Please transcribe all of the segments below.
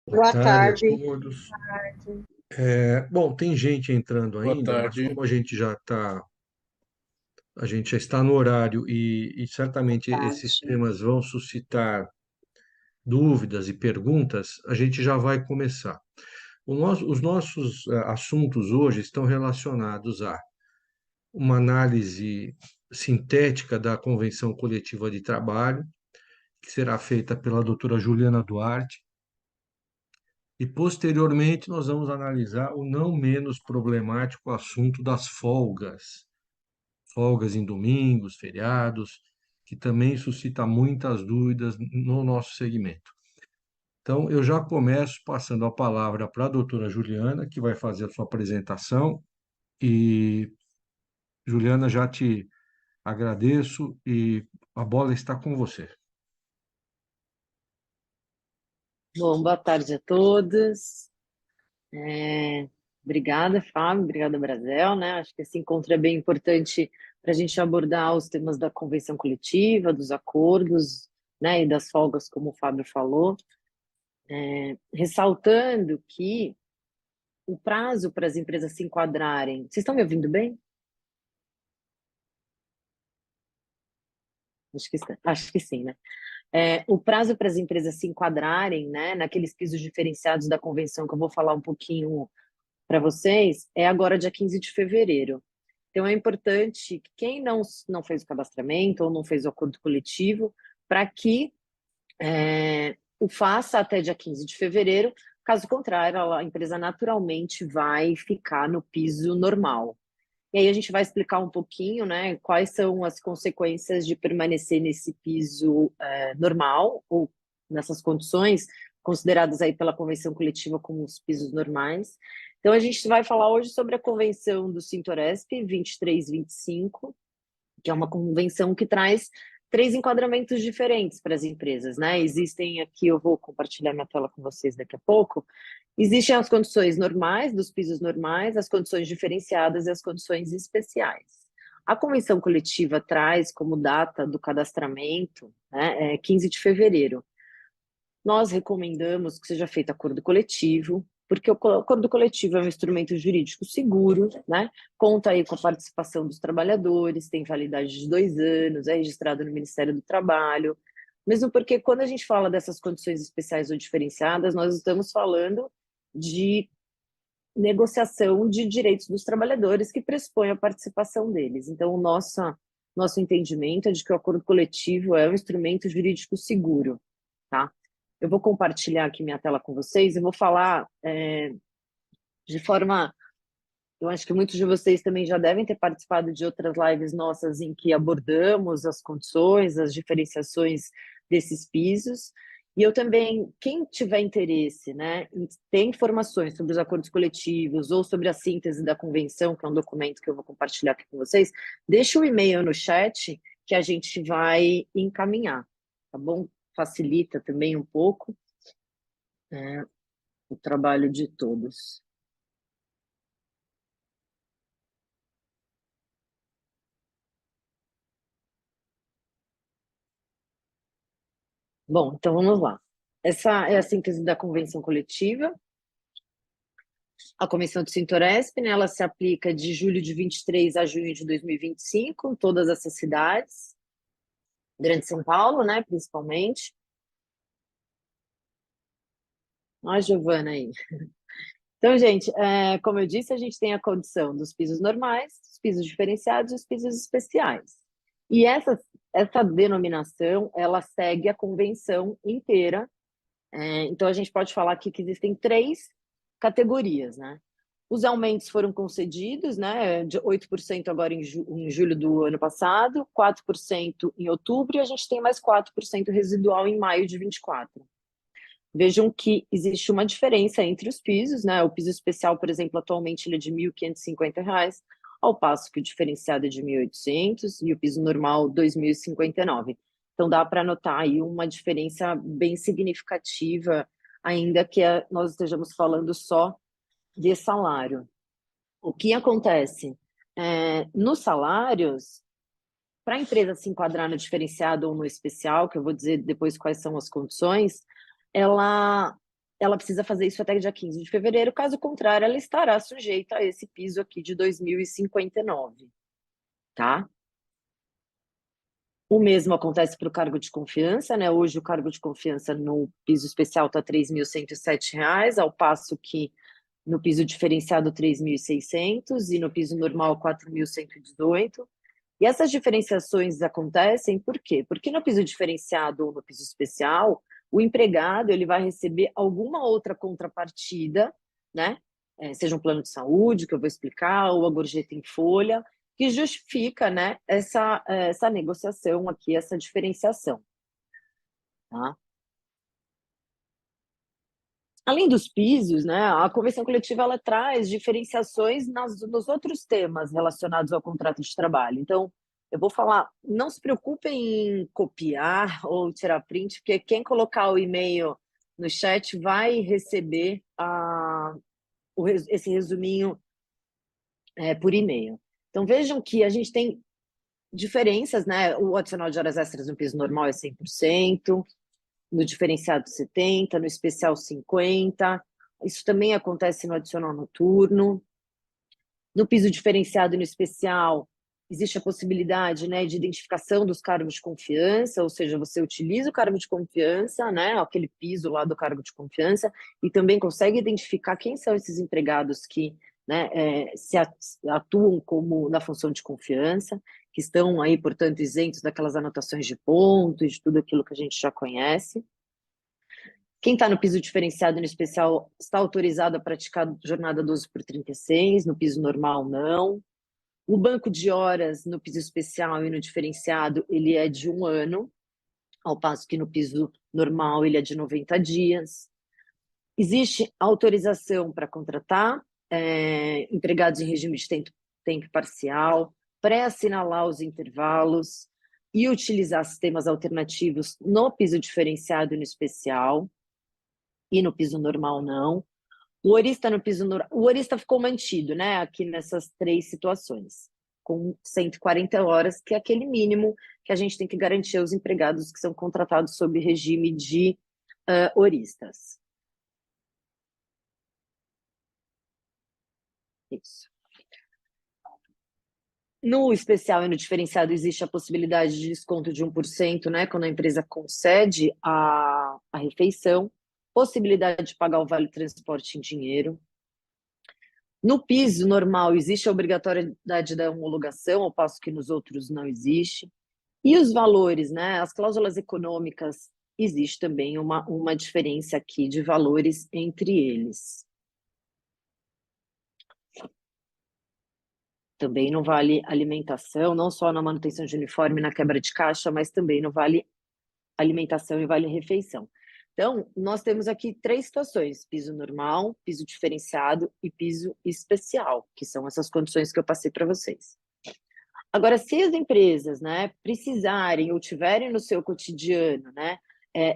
Boa Boa tarde a tarde. todos. Bom, tem gente entrando Boa ainda, mas tarde. como a gente já está no horário e certamente esses Tarde. temas vão suscitar dúvidas e perguntas, a gente já vai começar. Os nossos assuntos hoje estão relacionados a uma análise sintética da Convenção Coletiva de Trabalho, que será feita pela doutora Juliana Duarte. E, posteriormente, nós vamos analisar o não menos problemático assunto das folgas, folgas em domingos, feriados, que também suscita muitas dúvidas no nosso segmento. Então, eu já começo passando a palavra para a doutora Juliana, que vai fazer a sua apresentação. E, Juliana, já te agradeço e a bola está com você. Bom, boa tarde a todos. Obrigada, Fábio, obrigada, Brasil, né? Acho que esse encontro é bem importante para a gente abordar os temas da convenção coletiva, dos acordos, né, e das folgas, como o Fábio falou. Ressaltando que o prazo para as empresas se enquadrarem... Vocês estão me ouvindo bem? Acho que sim, né? O prazo para as empresas se enquadrarem, né, naqueles pisos diferenciados da convenção, que eu vou falar um pouquinho para vocês, é agora dia 15 de fevereiro. Então, é importante que quem não fez o cadastramento ou não fez o acordo coletivo, para que o faça até dia 15 de fevereiro, caso contrário, a empresa naturalmente vai ficar no piso normal. E aí a gente vai explicar um pouquinho, né, quais são as consequências de permanecer nesse piso normal, ou nessas condições consideradas aí pela convenção coletiva como os pisos normais. Então a gente vai falar hoje sobre a convenção do Sintoresp 2325, que é uma convenção que traz três enquadramentos diferentes para as empresas, né? Existem aqui, eu vou compartilhar minha tela com vocês daqui a pouco. Existem as condições normais, dos pisos normais, as condições diferenciadas e as condições especiais. A convenção coletiva traz como data do cadastramento, né, 15 de fevereiro. Nós recomendamos que seja feito acordo coletivo, porque o acordo coletivo é um instrumento jurídico seguro, né? Conta aí com a participação dos trabalhadores, tem validade de 2 anos, é registrado no Ministério do Trabalho, mesmo porque quando a gente fala dessas condições especiais ou diferenciadas, nós estamos falando de negociação de direitos dos trabalhadores que pressupõe a participação deles. Então, o nosso entendimento é de que o acordo coletivo é um instrumento jurídico seguro, tá? Eu vou compartilhar aqui minha tela com vocês e vou falar de forma... Eu acho que muitos de vocês também já devem ter participado de outras lives nossas em que abordamos as condições, as diferenciações desses pisos. E eu também, quem tiver interesse, né, em ter informações sobre os acordos coletivos ou sobre a síntese da convenção, que é um documento que eu vou compartilhar aqui com vocês, deixa o e-mail no chat que a gente vai encaminhar, tá bom? Facilita também um pouco o trabalho de todos. Bom, então vamos lá. Essa é a síntese da convenção coletiva. A convenção do Sintoresp, né, ela se aplica de julho de 23 a junho de 2025, em todas essas cidades, Grande São Paulo, né, principalmente. Olha a Giovana aí. Então, gente, como eu disse, a gente tem a condição dos pisos normais, dos pisos diferenciados e os pisos especiais. E essa denominação, ela segue a convenção inteira. Então, a gente pode falar aqui que existem três categorias, né? Os aumentos foram concedidos, né, de 8% agora em julho do ano passado, 4% em outubro, e a gente tem mais 4% residual em maio de 24. Vejam que existe uma diferença entre os pisos, né? O piso especial, por exemplo, atualmente ele é de R$ 1.550, ao passo que o diferenciado é de 1.800 e o piso normal 2.059. Então dá para notar aí uma diferença bem significativa, ainda que nós estejamos falando só de salário. O que acontece? Nos salários, para a empresa se enquadrar no diferenciado ou no especial, que eu vou dizer depois quais são as condições, ela ela precisa fazer isso até dia 15 de fevereiro, caso contrário, ela estará sujeita a esse piso aqui de 2.059, tá? O mesmo acontece para o cargo de confiança, né? Hoje o cargo de confiança no piso especial está R$ 3.107, ao passo que no piso diferenciado 3.600 e no piso normal 4.118. E essas diferenciações acontecem por quê? Porque no piso diferenciado ou no piso especial, o empregado ele vai receber alguma outra contrapartida, né? Seja um plano de saúde, que eu vou explicar, ou a gorjeta em folha, que justifica, né, essa negociação aqui, essa diferenciação, tá? Além dos pisos, né, a convenção coletiva ela traz diferenciações nos outros temas relacionados ao contrato de trabalho. Então, eu vou falar, não se preocupem em copiar ou tirar print, porque quem colocar o e-mail no chat vai receber esse resuminho por e-mail. Então, vejam que a gente tem diferenças, né? O adicional de horas extras no piso normal é 100%, no diferenciado 70%, no especial 50%. Isso também acontece no adicional noturno. No piso diferenciado e no especial, existe a possibilidade, né, de identificação dos cargos de confiança, ou seja, você utiliza o cargo de confiança, né, aquele piso lá do cargo de confiança, e também consegue identificar quem são esses empregados que, né, se atuam como na função de confiança, que estão aí, portanto, isentos daquelas anotações de pontos, de tudo aquilo que a gente já conhece. Quem está no piso diferenciado e no especial está autorizado a praticar jornada 12 por 36, no piso normal não. O banco de horas no piso especial e no diferenciado, ele é de 1 ano, ao passo que no piso normal ele é de 90 dias. Existe autorização para contratar empregados em regime de tempo parcial, pré-assinalar os intervalos e utilizar sistemas alternativos no piso diferenciado e no especial, e no piso normal não. O horista no piso normal, o horista ficou mantido, né, aqui nessas 3 situações, com 140 horas, que é aquele mínimo que a gente tem que garantir aos empregados que são contratados sob regime de horistas. Isso. No especial e no diferenciado existe a possibilidade de desconto de 1%, né, quando a empresa concede a refeição, possibilidade de pagar o vale transporte em dinheiro. No piso normal existe a obrigatoriedade da homologação, ao passo que nos outros não existe. E os valores, né? As cláusulas econômicas, existe também uma diferença aqui de valores entre eles. Também não vale alimentação, não só na manutenção de uniforme, na quebra de caixa, mas também não vale alimentação e vale refeição. Então, nós temos aqui 3 situações: piso normal, piso diferenciado e piso especial, que são essas condições que eu passei para vocês. Agora, se as empresas, né, precisarem ou tiverem no seu cotidiano, né,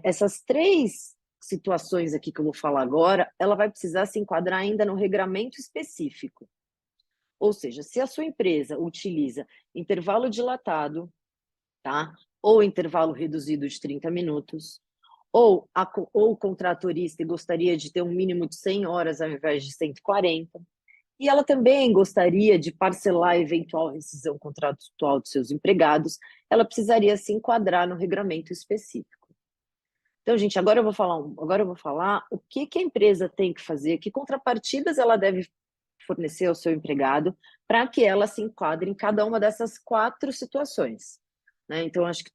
essas 3 situações aqui que eu vou falar agora, ela vai precisar se enquadrar ainda no regramento específico. Ou seja, se a sua empresa utiliza intervalo dilatado, tá? Ou intervalo reduzido de 30 minutos, ou o contratorista gostaria de ter um mínimo de 100 horas ao invés de 140, e ela também gostaria de parcelar a eventual rescisão contratual dos seus empregados, ela precisaria se enquadrar no regramento específico. Então, gente, agora eu vou falar o que a empresa tem que fazer, que contrapartidas ela deve fornecer ao seu empregado para que ela se enquadre em cada uma dessas 4 situações, né? Então, acho que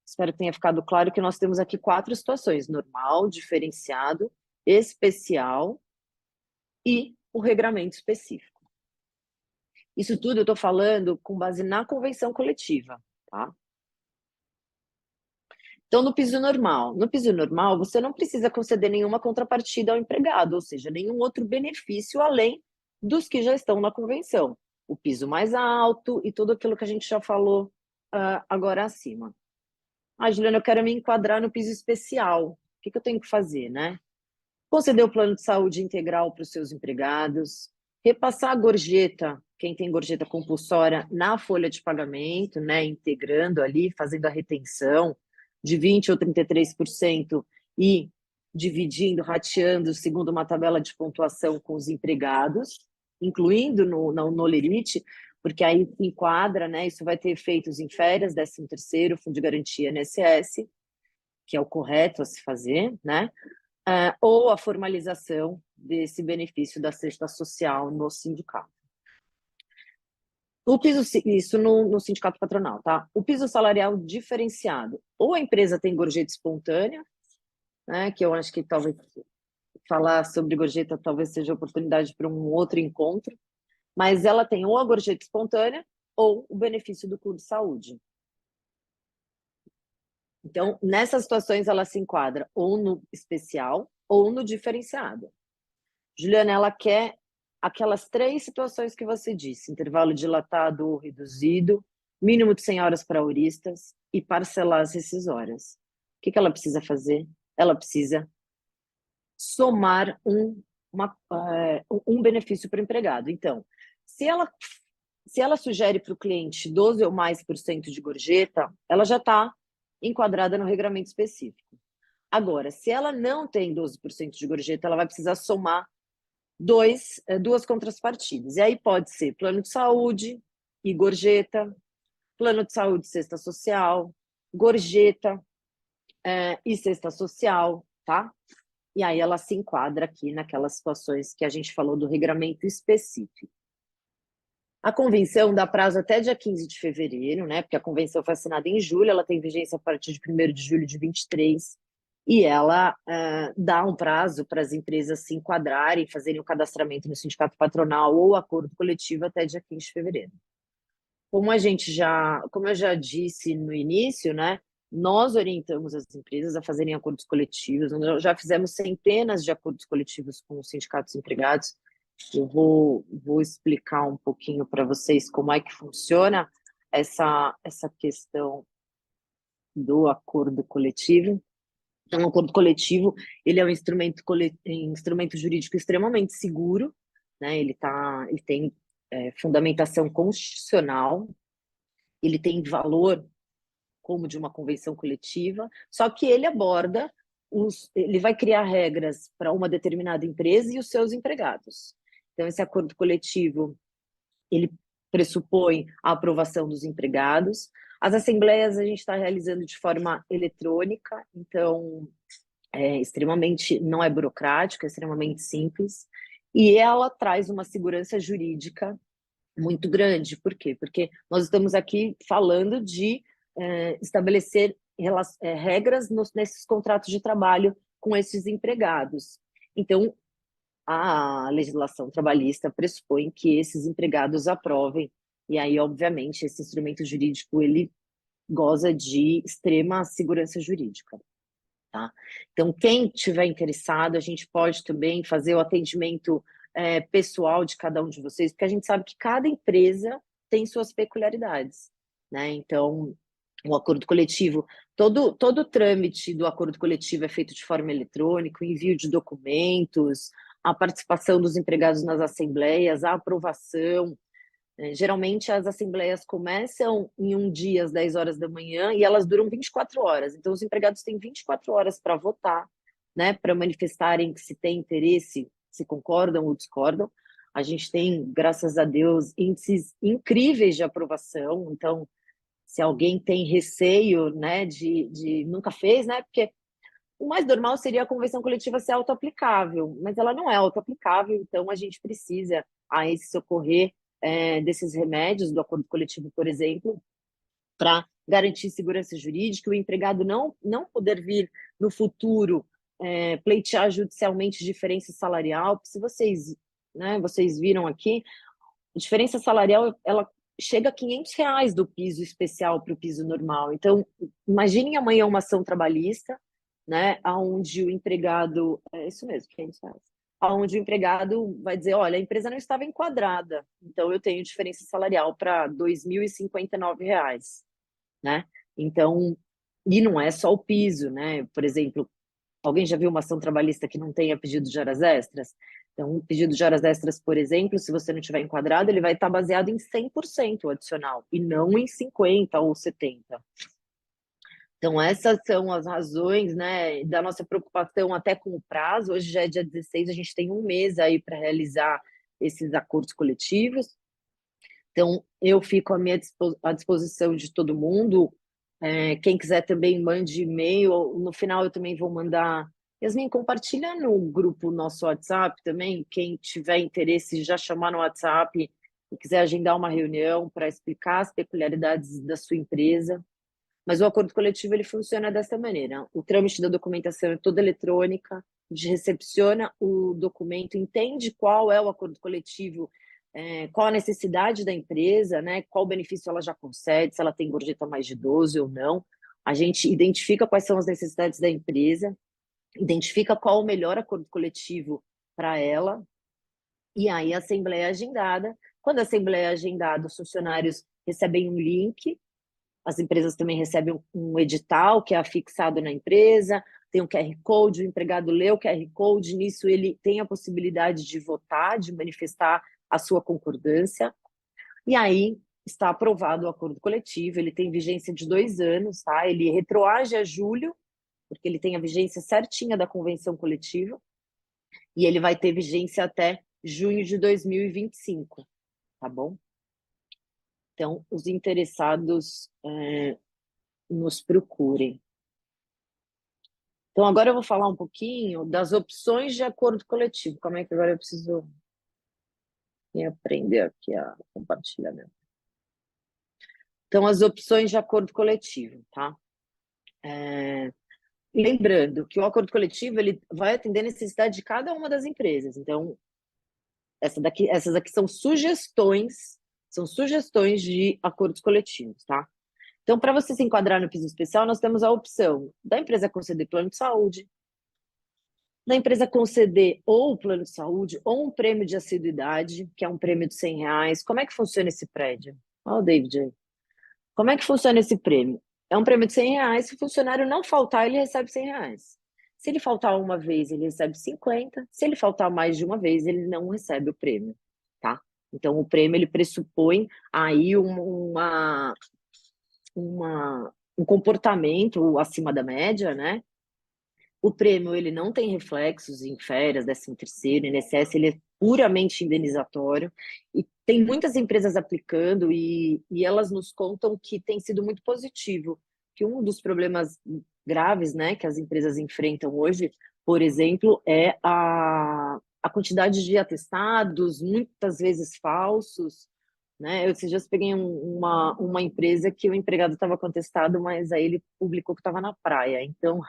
espero que tenha ficado claro que nós temos aqui 4 situações: normal, diferenciado, especial e o regramento específico. Isso tudo eu estou falando com base na convenção coletiva, tá? Então, no piso normal, você não precisa conceder nenhuma contrapartida ao empregado, ou seja, nenhum outro benefício além dos que já estão na convenção. O piso mais alto e tudo aquilo que a gente já falou agora acima. Juliana, eu quero me enquadrar no piso especial. O que eu tenho que fazer, né? Conceder o plano de saúde integral para os seus empregados, repassar a gorjeta, quem tem gorjeta compulsória, na folha de pagamento, né? Integrando ali, fazendo a retenção de 20% ou 33% e dividindo, rateando, segundo uma tabela de pontuação com os empregados, incluindo no Lerite, porque aí enquadra, né? Isso vai ter efeitos em férias, 13º, Fundo de Garantia INSS, que é o correto a se fazer, né? Ou a formalização desse benefício da cesta social no sindicato. O piso, isso no sindicato patronal, tá? O piso salarial diferenciado. Ou a empresa tem gorjeta espontânea, né? Que eu acho que talvez falar sobre gorjeta talvez seja oportunidade para um outro encontro, mas ela tem ou a gorjeta espontânea ou o benefício do clube de saúde. Então, nessas situações, ela se enquadra ou no especial ou no diferenciado. Juliana, ela quer aquelas 3 situações que você disse: intervalo dilatado ou reduzido, mínimo de 100 horas para auristas e parcelar as rescisórias. O que ela precisa fazer? Ela precisa somar um benefício para o empregado. Então, se ela sugere para o cliente 12 ou mais por cento de gorjeta, ela já está enquadrada no regramento específico. Agora, se ela não tem 12% de gorjeta, ela vai precisar somar duas contrapartidas. E aí pode ser plano de saúde e gorjeta, plano de saúde e cesta social, gorjeta e cesta social, tá? E aí ela se enquadra aqui naquelas situações que a gente falou do regramento específico. A convenção dá prazo até dia 15 de fevereiro, né? Porque a convenção foi assinada em julho, ela tem vigência a partir de 1º de julho de 23, e ela dá um prazo para as empresas se enquadrarem, fazerem o cadastramento no sindicato patronal ou acordo coletivo até dia 15 de fevereiro. Como eu já disse no início, né? Nós orientamos as empresas a fazerem acordos coletivos, nós já fizemos centenas de acordos coletivos com os sindicatos empregados. Eu vou explicar um pouquinho para vocês como é que funciona essa questão do acordo coletivo. Então, o acordo coletivo, ele é um instrumento jurídico extremamente seguro, né? Ele tem fundamentação constitucional, ele tem valor como de uma convenção coletiva, só que ele ele vai criar regras para uma determinada empresa e os seus empregados. Então, esse acordo coletivo, ele pressupõe a aprovação dos empregados. As assembleias a gente está realizando de forma eletrônica, então não é burocrático, é extremamente simples, e ela traz uma segurança jurídica muito grande. Por quê? Porque nós estamos aqui falando de estabelecer regras nesses contratos de trabalho com esses empregados. Então, a legislação trabalhista pressupõe que esses empregados aprovem, e aí, obviamente, esse instrumento jurídico, ele goza de extrema segurança jurídica. Tá? Então, quem estiver interessado, a gente pode também fazer o atendimento pessoal de cada um de vocês, porque a gente sabe que cada empresa tem suas peculiaridades, né? Então, o acordo coletivo, todo o trâmite do acordo coletivo é feito de forma eletrônica, o envio de documentos, a participação dos empregados nas assembleias, a aprovação. Geralmente as assembleias começam em um dia às 10 horas da manhã e elas duram 24 horas. Então os empregados têm 24 horas para votar, né, para manifestarem que se tem interesse, se concordam ou discordam. A gente tem, graças a Deus, índices incríveis de aprovação. Então, se alguém tem receio, né, de nunca fez, né, porque o mais normal seria a convenção coletiva ser autoaplicável, mas ela não é autoaplicável, então a gente precisa aí se socorrer desses remédios do acordo coletivo, por exemplo, para garantir segurança jurídica, o empregado não poder vir no futuro pleitear judicialmente diferença salarial. Se vocês viram aqui, a diferença salarial ela chega a R$ 500 do piso especial para o piso normal. Então, imaginem amanhã uma ação trabalhista, né, onde o empregado, é isso mesmo, R$ 500, onde o empregado vai dizer, olha, a empresa não estava enquadrada, então eu tenho diferença salarial para R$ 2.059, né? Então, e não é só o piso, né? Por exemplo, alguém já viu uma ação trabalhista que não tenha pedido de horas extras? Então, um pedido de horas extras, por exemplo, se você não tiver enquadrado, ele vai estar baseado em 100% adicional, e não em 50% ou 70%. Então, essas são as razões, né, da nossa preocupação até com o prazo. Hoje já é dia 16, a gente tem um mês aí para realizar esses acordos coletivos. Então, eu fico à disposição de todo mundo. Quem quiser também mande e-mail. No final, eu também vou mandar. Yasmin, compartilha no grupo nosso WhatsApp também. Quem tiver interesse, já chamar no WhatsApp e quiser agendar uma reunião para explicar as peculiaridades da sua empresa. Mas o acordo coletivo ele funciona dessa maneira. O trâmite da documentação é toda eletrônica, a gente recepciona o documento, entende qual é o acordo coletivo, qual a necessidade da empresa, né, qual benefício ela já concede, se ela tem gorjeta mais de 12 ou não. A gente identifica quais são as necessidades da empresa, identifica qual o melhor acordo coletivo para ela, e aí a assembleia é agendada. Quando a assembleia é agendada, os funcionários recebem um link. As empresas também recebem um edital que é afixado na empresa, tem um QR Code, o empregado lê o QR Code, nisso ele tem a possibilidade de votar, de manifestar a sua concordância, e aí está aprovado o acordo coletivo, ele tem vigência de 2 anos, tá? Ele retroage a julho, porque ele tem a vigência certinha da convenção coletiva, e ele vai ter vigência até junho de 2025, tá bom? Então, os interessados nos procurem. Então, agora eu vou falar um pouquinho das opções de acordo coletivo. Como é que agora eu preciso aprender aqui a compartilhamento? Então, as opções de acordo coletivo, tá? Lembrando que o acordo coletivo ele vai atender a necessidade de cada uma das empresas. Então, essas aqui são sugestões de acordos coletivos, tá? Então, para você se enquadrar no piso especial, nós temos a opção da empresa conceder plano de saúde, da empresa conceder ou o plano de saúde ou um prêmio de assiduidade, que é um prêmio de R$ 100. Como é que funciona esse prédio? Olha o David aí. Como é que funciona esse prêmio? É um prêmio de R$ 100. Se o funcionário não faltar, ele recebe R$ 100. Se ele faltar uma vez, ele recebe 50. Se ele faltar mais de uma vez, ele não recebe o prêmio, tá? Então, o prêmio, ele pressupõe aí um comportamento acima da média, né? O prêmio ele não tem reflexos em férias, 13º, INSS, ele é puramente indenizatório e tem muitas empresas aplicando e elas nos contam que tem sido muito positivo, que um dos problemas graves, né, que as empresas enfrentam hoje, por exemplo, é a quantidade de atestados, muitas vezes falsos, né? Eu esses dias peguei uma empresa que o empregado estava contestado, mas aí ele publicou que estava na praia, então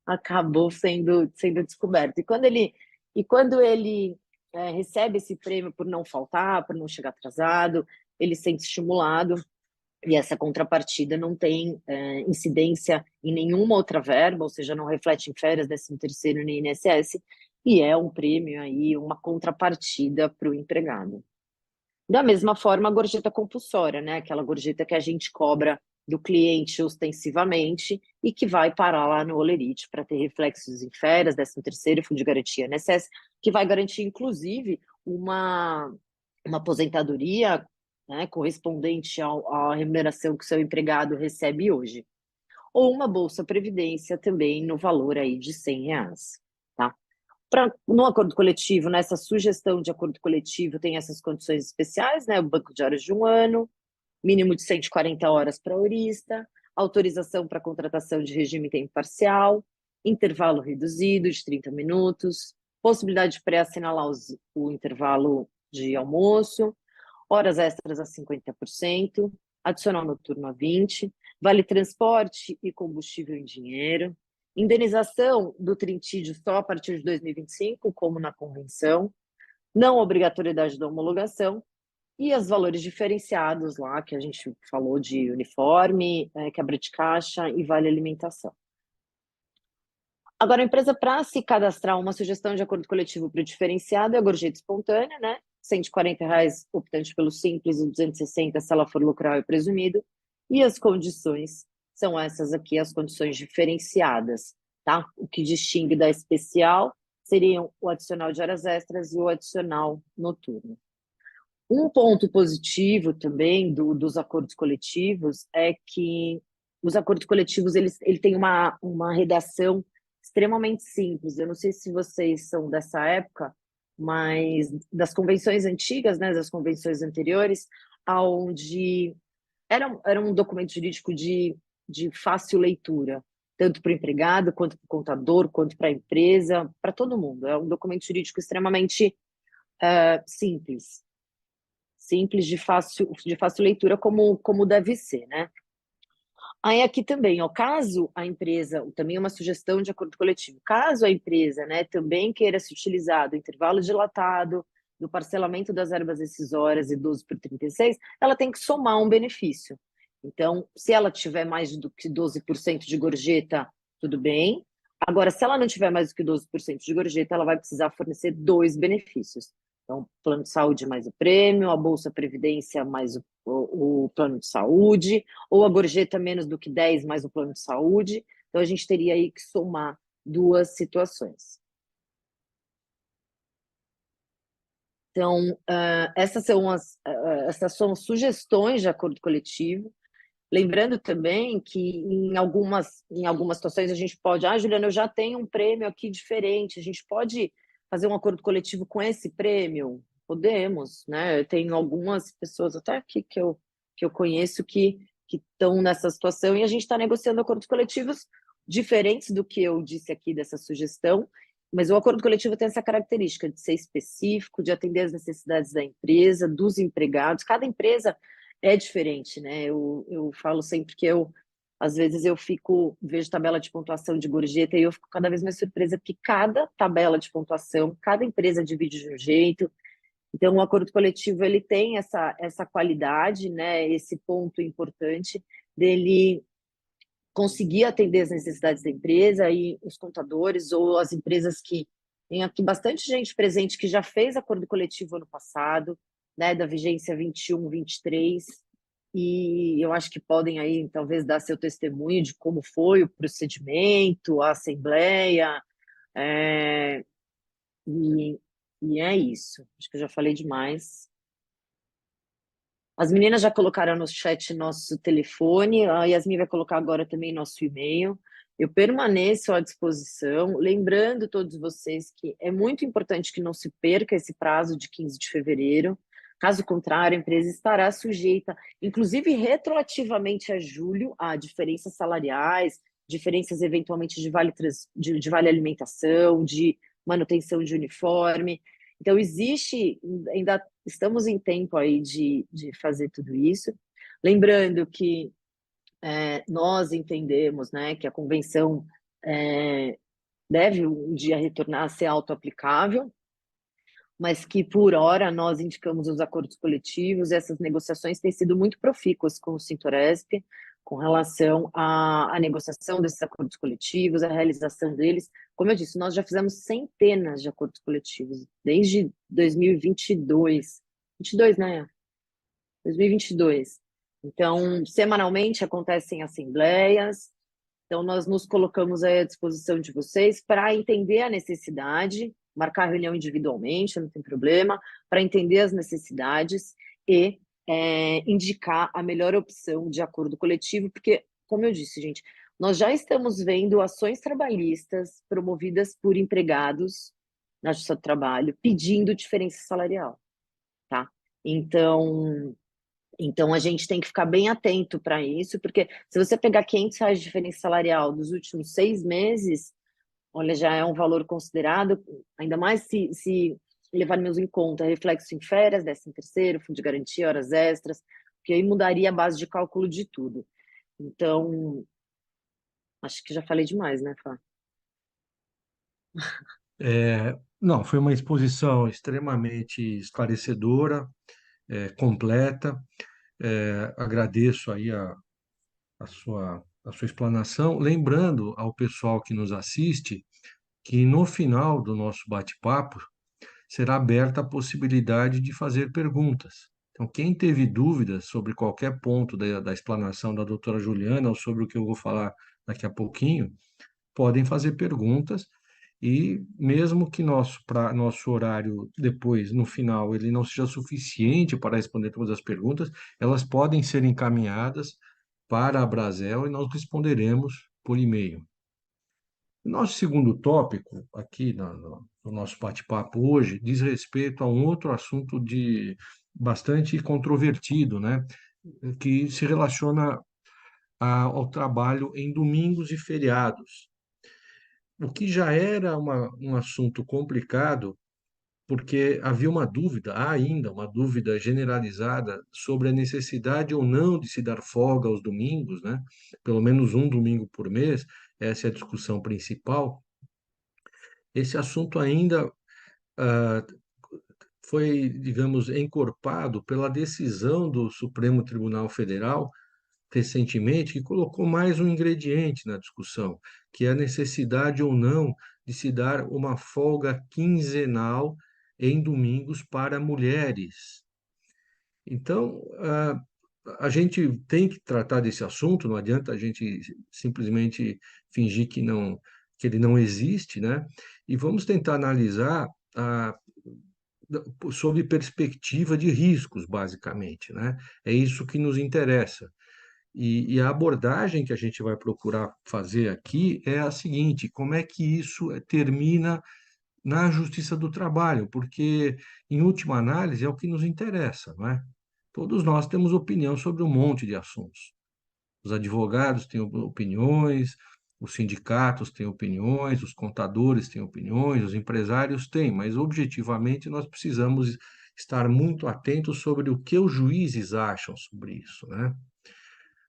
acabou sendo descoberto. E quando ele recebe esse prêmio por não faltar, por não chegar atrasado, ele se sente estimulado e essa contrapartida não tem incidência em nenhuma outra verba, ou seja, não reflete em férias, 13º nem INSS, e é um prêmio aí, uma contrapartida para o empregado. Da mesma forma, a gorjeta compulsória, né? Aquela gorjeta que a gente cobra do cliente ostensivamente e que vai parar lá no Olerite para ter reflexos em férias, 13º, Fundo de Garantia, INSS, que vai garantir, inclusive, uma aposentadoria, né, correspondente à remuneração que o seu empregado recebe hoje. Ou uma Bolsa Previdência também no valor aí de R$ 100, tá? No acordo coletivo, nessa sugestão de acordo coletivo, tem essas condições especiais, né? O banco de horas de 1 ano, mínimo de 140 horas para aurista, autorização para contratação de regime em tempo parcial, intervalo reduzido de 30 minutos, possibilidade de pré-assinalar o intervalo de almoço, horas extras a 50%, adicional noturno a 20%, vale transporte e combustível em dinheiro, indenização do trintídio só a partir de 2025, como na convenção, não obrigatoriedade da homologação, e os valores diferenciados lá, que a gente falou de uniforme, quebra de caixa e vale alimentação. Agora, a empresa, para se cadastrar uma sugestão de acordo coletivo para o diferenciado, é a gorjeta espontânea, né? R$ 140 optante pelo simples e 260 se ela for lucrar e presumido. E as condições são essas aqui, as condições diferenciadas, tá? O que distingue da especial seriam o adicional de horas extras e o adicional noturno. Um ponto positivo também dos acordos coletivos é que os acordos coletivos, ele tem uma redação extremamente simples. Eu não sei se vocês são dessa época, mas das convenções antigas, né, das convenções anteriores, onde era um documento jurídico de fácil leitura, tanto para o empregado, quanto para o contador, quanto para a empresa, para todo mundo. É um documento jurídico extremamente simples, simples de fácil leitura, como deve ser, né? Aí aqui também, ó, caso a empresa, também uma sugestão de acordo coletivo, caso a empresa, né, também queira se utilizar do intervalo dilatado, do parcelamento das verbas decisórias e 12 por 36, ela tem que somar um benefício. Então, se ela tiver mais do que 12% de gorjeta, tudo bem. Agora, se ela não tiver mais do que 12% de gorjeta, ela vai precisar fornecer dois benefícios. Então, plano de saúde mais o prêmio, a Bolsa Previdência mais o plano de saúde, ou a gorjeta menos do que 10 mais o plano de saúde. Então, a gente teria aí que somar duas situações. Então, essas são sugestões de acordo coletivo. Lembrando também que em algumas situações a gente pode, Juliana, eu já tenho um prêmio aqui diferente, a gente pode fazer um acordo coletivo com esse prêmio? Podemos, né? Eu tenho algumas pessoas até aqui que eu conheço que estão nessa situação e a gente está negociando acordos coletivos diferentes do que eu disse aqui dessa sugestão, mas o acordo coletivo tem essa característica de ser específico, de atender às necessidades da empresa, dos empregados. Cada empresa é diferente, né? Eu falo sempre que às vezes vejo tabela de pontuação de gorjeta e eu fico cada vez mais surpresa, porque cada tabela de pontuação, cada empresa divide de um jeito. Então, o acordo coletivo, ele tem essa qualidade, né? Esse ponto importante dele conseguir atender as necessidades da empresa e os contadores ou as empresas que tem aqui bastante gente presente que já fez acordo coletivo ano passado, né, da vigência 21, 23, e eu acho que podem aí talvez dar seu testemunho de como foi o procedimento, a assembleia, é, e, e é isso. Acho que eu já falei demais. As meninas já colocaram no chat nosso telefone, a Yasmin vai colocar agora também nosso e-mail. Eu permaneço à disposição, lembrando todos vocês que é muito importante que não se perca esse prazo de 15 de fevereiro. Caso contrário, a empresa estará sujeita, inclusive retroativamente a julho, a diferenças salariais, diferenças eventualmente de vale alimentação, de manutenção de uniforme. Então, ainda estamos em tempo aí de fazer tudo isso. Lembrando que nós entendemos, né, que a convenção deve um dia retornar a ser autoaplicável, mas que por hora nós indicamos os acordos coletivos, e essas negociações têm sido muito profícuas com o Sintoresp, com relação à negociação desses acordos coletivos, à realização deles. Como eu disse, nós já fizemos centenas de acordos coletivos, desde 2022. 22, né? 2022. Então, semanalmente acontecem assembleias, então nós nos colocamos aí à disposição de vocês para entender a necessidade, marcar reunião individualmente, não tem problema, para entender as necessidades e indicar a melhor opção de acordo coletivo, porque, como eu disse, gente, nós já estamos vendo ações trabalhistas promovidas por empregados na Justiça do Trabalho pedindo diferença salarial, tá? Então, a gente tem que ficar bem atento para isso, porque se você pegar R$ 500 de diferença salarial dos últimos 6 meses, olha, já é um valor considerado, ainda mais se levarmos em conta reflexo em férias, 13º, fundo de garantia, horas extras, porque aí mudaria a base de cálculo de tudo. Então, acho que já falei demais, né, Fá? Não, foi uma exposição extremamente esclarecedora, completa. Agradeço aí a sua explanação. Lembrando ao pessoal que nos assiste que no final do nosso bate-papo será aberta a possibilidade de fazer perguntas. Então, quem teve dúvidas sobre qualquer ponto da explanação da doutora Juliana ou sobre o que eu vou falar daqui a pouquinho, podem fazer perguntas e mesmo que nosso horário depois, no final, ele não seja suficiente para responder todas as perguntas, elas podem ser encaminhadas para a Brasel e nós responderemos por e-mail. Nosso segundo tópico aqui no nosso bate-papo hoje diz respeito a um outro assunto de bastante controvertido, né? Que se relaciona ao trabalho em domingos e feriados, o que já era um assunto complicado, porque havia uma dúvida, há ainda uma dúvida generalizada sobre a necessidade ou não de se dar folga aos domingos, né? Pelo menos um domingo por mês, essa é a discussão principal. Esse assunto ainda ah, foi, digamos, encorpado pela decisão do Supremo Tribunal Federal recentemente, que colocou mais um ingrediente na discussão, que é a necessidade ou não de se dar uma folga quinzenal em domingos para mulheres. Então, a gente tem que tratar desse assunto, não adianta a gente simplesmente fingir que ele não existe, né? E vamos tentar analisar sob perspectiva de riscos, basicamente, né? É isso que nos interessa. E a abordagem que a gente vai procurar fazer aqui é a seguinte: como é que isso termina na Justiça do Trabalho? Porque, em última análise, é o que nos interessa, não é? Todos nós temos opinião sobre um monte de assuntos. Os advogados têm opiniões, os sindicatos têm opiniões, os contadores têm opiniões, os empresários têm, mas objetivamente nós precisamos estar muito atentos sobre o que os juízes acham sobre isso, né?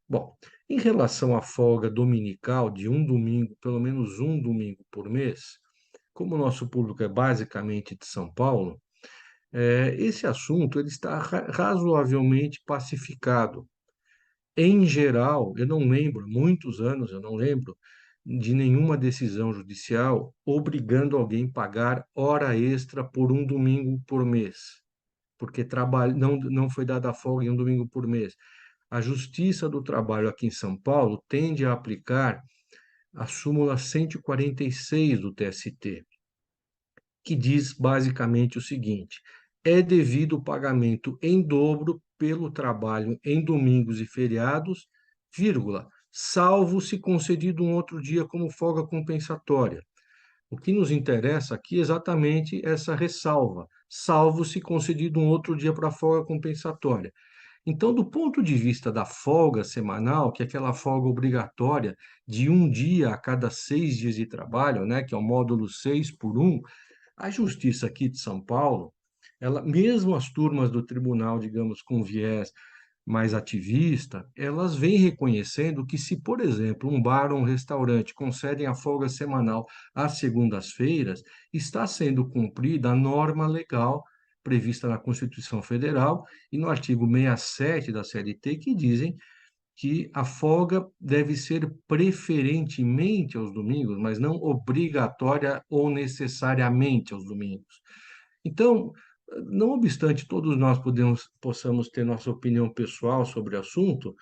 Bom, em relação à folga dominical de um domingo, pelo menos um domingo por mês, como o nosso público é basicamente de São Paulo, esse assunto ele está razoavelmente pacificado. Em geral, eu não lembro, muitos anos eu não lembro de nenhuma decisão judicial obrigando alguém a pagar hora extra por um domingo por mês, porque não foi dada folga em um domingo por mês. A Justiça do Trabalho aqui em São Paulo tende a aplicar a súmula 146 do TST, que diz basicamente o seguinte: é devido o pagamento em dobro pelo trabalho em domingos e feriados, vírgula, salvo se concedido um outro dia como folga compensatória. O que nos interessa aqui é exatamente essa ressalva, salvo se concedido um outro dia para folga compensatória. Então, do ponto de vista da folga semanal, que é aquela folga obrigatória de um dia a cada 6 dias de trabalho, né, que é o módulo 6 por 1, a Justiça aqui de São Paulo, ela, mesmo as turmas do tribunal, digamos, com viés mais ativista, elas vêm reconhecendo que se, por exemplo, um bar ou um restaurante concedem a folga semanal às segundas-feiras, está sendo cumprida a norma legal prevista na Constituição Federal e no artigo 67 da CLT, que dizem que a folga deve ser preferentemente aos domingos, mas não obrigatória ou necessariamente aos domingos. Então, não obstante todos nós possamos ter nossa opinião pessoal sobre o assunto,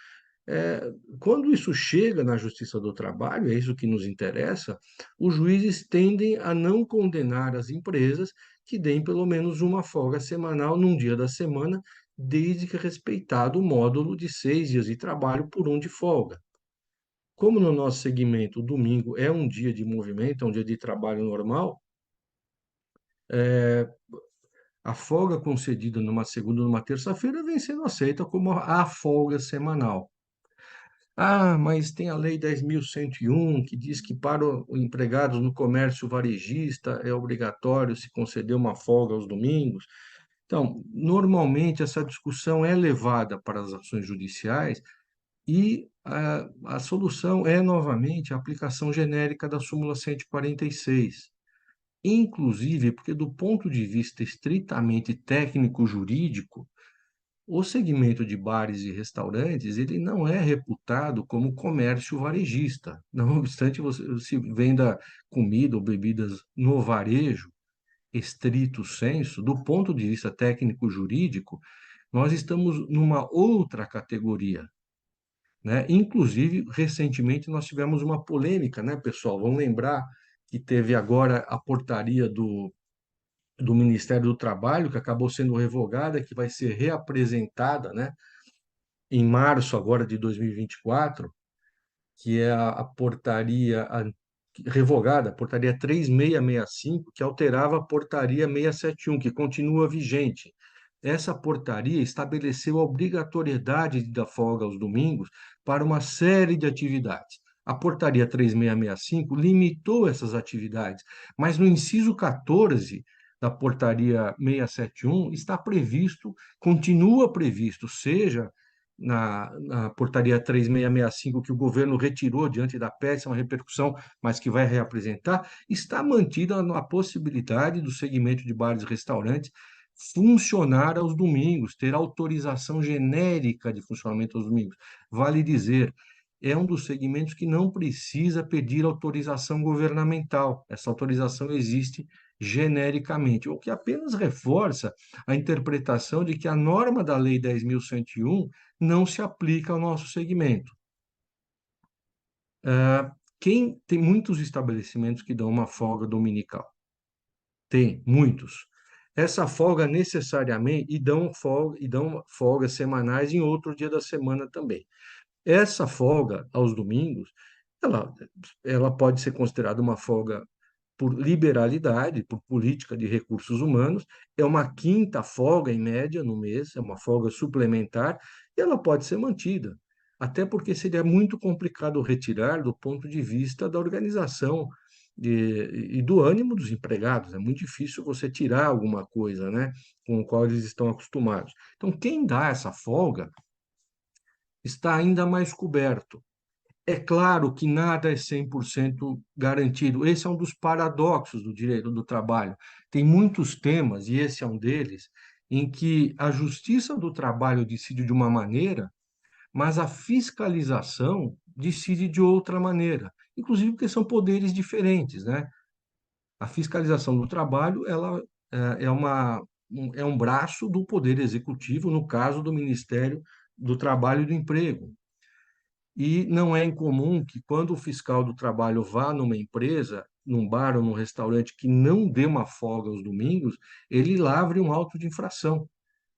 é, quando isso chega na Justiça do Trabalho, é isso que nos interessa, os juízes tendem a não condenar as empresas que deem pelo menos uma folga semanal num dia da semana, desde que respeitado o módulo de 6 dias de trabalho por um de folga. Como no nosso segmento o domingo é um dia de movimento, é um dia de trabalho normal, a folga concedida numa segunda ou numa terça-feira vem sendo aceita como a folga semanal. Ah, mas tem a Lei 10.101 que diz que para os empregados no comércio varejista é obrigatório se conceder uma folga aos domingos. Então, normalmente essa discussão é levada para as ações judiciais e a solução é, novamente, a aplicação genérica da súmula 146. Inclusive, porque do ponto de vista estritamente técnico-jurídico, o segmento de bares e restaurantes, ele não é reputado como comércio varejista. Não obstante você se venda comida ou bebidas no varejo, estrito sensu, do ponto de vista técnico-jurídico, nós estamos numa outra categoria, né? Inclusive, recentemente nós tivemos uma polêmica, né, pessoal? Vamos lembrar que teve agora a portaria do Ministério do Trabalho, que acabou sendo revogada, que vai ser reapresentada, né? em março agora de 2024, que é a portaria revogada, a portaria 3665, que alterava a portaria 671, que continua vigente. Essa portaria estabeleceu a obrigatoriedade de dar folga aos domingos para uma série de atividades. A portaria 3665 limitou essas atividades, mas no inciso 14 da portaria 671 está previsto, continua previsto, seja na portaria 3665, que o governo retirou diante da péssima repercussão, mas que vai reapresentar, está mantida a possibilidade do segmento de bares e restaurantes funcionar aos domingos, ter autorização genérica de funcionamento aos domingos. Vale dizer, é um dos segmentos que não precisa pedir autorização governamental. Essa autorização existe genericamente, o que apenas reforça a interpretação de que a norma da Lei 10.101 não se aplica ao nosso segmento. Quem tem muitos estabelecimentos que dão uma folga dominical? Tem, muitos. Essa folga necessariamente, e dão folgas semanais em outro dia da semana também. Essa folga aos domingos, ela, ela pode ser considerada uma folga por liberalidade, por política de recursos humanos, é uma quinta folga em média no mês, é uma folga suplementar, e ela pode ser mantida, até porque seria muito complicado retirar do ponto de vista da organização e do ânimo dos empregados. É muito difícil você tirar alguma coisa, né, com o qual eles estão acostumados. Então, quem dá essa folga está ainda mais coberto. É claro que nada é 100% garantido. Esse é um dos paradoxos do direito do trabalho. Tem muitos temas, e esse é um deles, em que a justiça do trabalho decide de uma maneira, mas a fiscalização decide de outra maneira. Inclusive porque são poderes diferentes, né? A fiscalização do trabalho, ela é um braço do Poder Executivo, no caso do Ministério do Trabalho e do Emprego. E não é incomum que, quando o fiscal do trabalho vá numa empresa, num bar ou num restaurante que não dê uma folga aos domingos, ele lavre um auto de infração.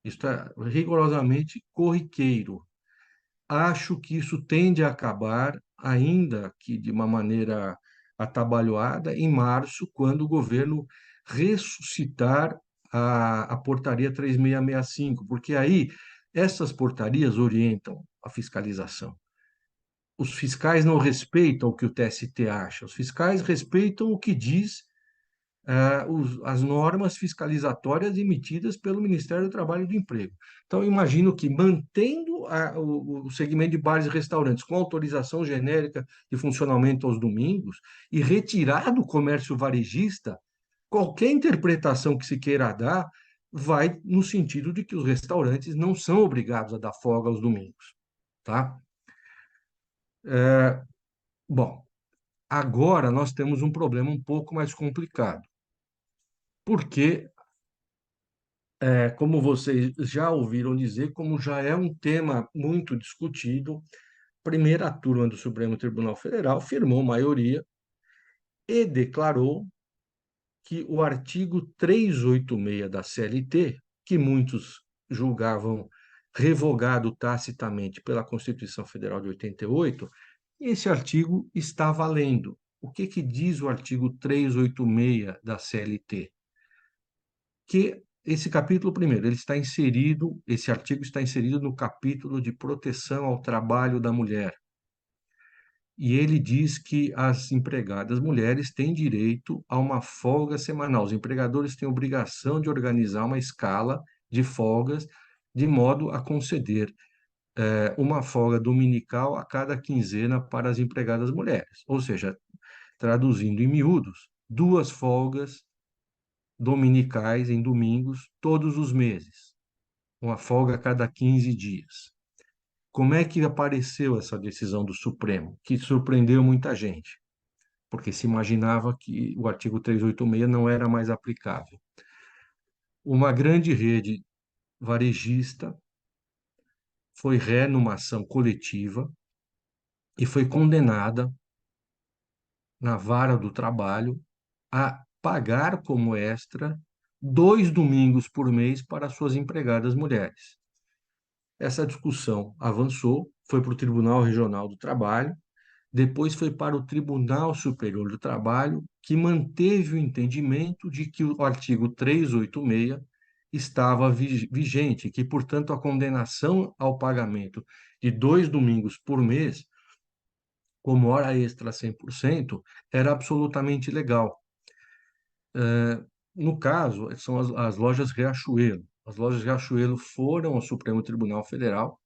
Isso é rigorosamente corriqueiro. Acho que isso tende a acabar, ainda que de uma maneira atabalhoada, em março, quando o governo ressuscitar a portaria 3665, porque aí essas portarias orientam a fiscalização. Os fiscais não respeitam o que o TST acha, os fiscais respeitam o que diz as normas fiscalizatórias emitidas pelo Ministério do Trabalho e do Emprego. Então, eu imagino que, mantendo o segmento de bares e restaurantes com autorização genérica de funcionamento aos domingos e retirar do comércio varejista, qualquer interpretação que se queira dar vai no sentido de que os restaurantes não são obrigados a dar folga aos domingos, tá? Bom, agora nós temos um problema um pouco mais complicado, porque, como vocês já ouviram dizer, como já é um tema muito discutido, a primeira turma do Supremo Tribunal Federal firmou maioria e declarou que o artigo 386 da CLT, que muitos julgavam revogado tacitamente pela Constituição Federal de 88, esse artigo está valendo. O que que diz o artigo 386 da CLT? Que esse capítulo primeiro, ele está inserido, esse artigo está inserido no capítulo de proteção ao trabalho da mulher. E ele diz que as empregadas mulheres têm direito a uma folga semanal. Os empregadores têm obrigação de organizar uma escala de folgas de modo a conceder uma folga dominical a cada quinzena para as empregadas mulheres. Ou seja, traduzindo em miúdos, 2 folgas dominicais em domingos todos os meses, uma folga a cada 15 dias. Como é que apareceu essa decisão do Supremo, que surpreendeu muita gente? Porque se imaginava que o artigo 386 não era mais aplicável. Uma grande rede varejista foi ré numa ação coletiva e foi condenada na vara do trabalho a pagar como extra 2 domingos por mês para suas empregadas mulheres. Essa discussão avançou, foi para o Tribunal Regional do Trabalho, depois foi para o Tribunal Superior do Trabalho, que manteve o entendimento de que o artigo 386 estava vigente, que, portanto, a condenação ao pagamento de 2 domingos por mês, como hora extra 100%, era absolutamente legal. No caso, são as lojas Riachuelo. As lojas Riachuelo foram ao Supremo Tribunal Federal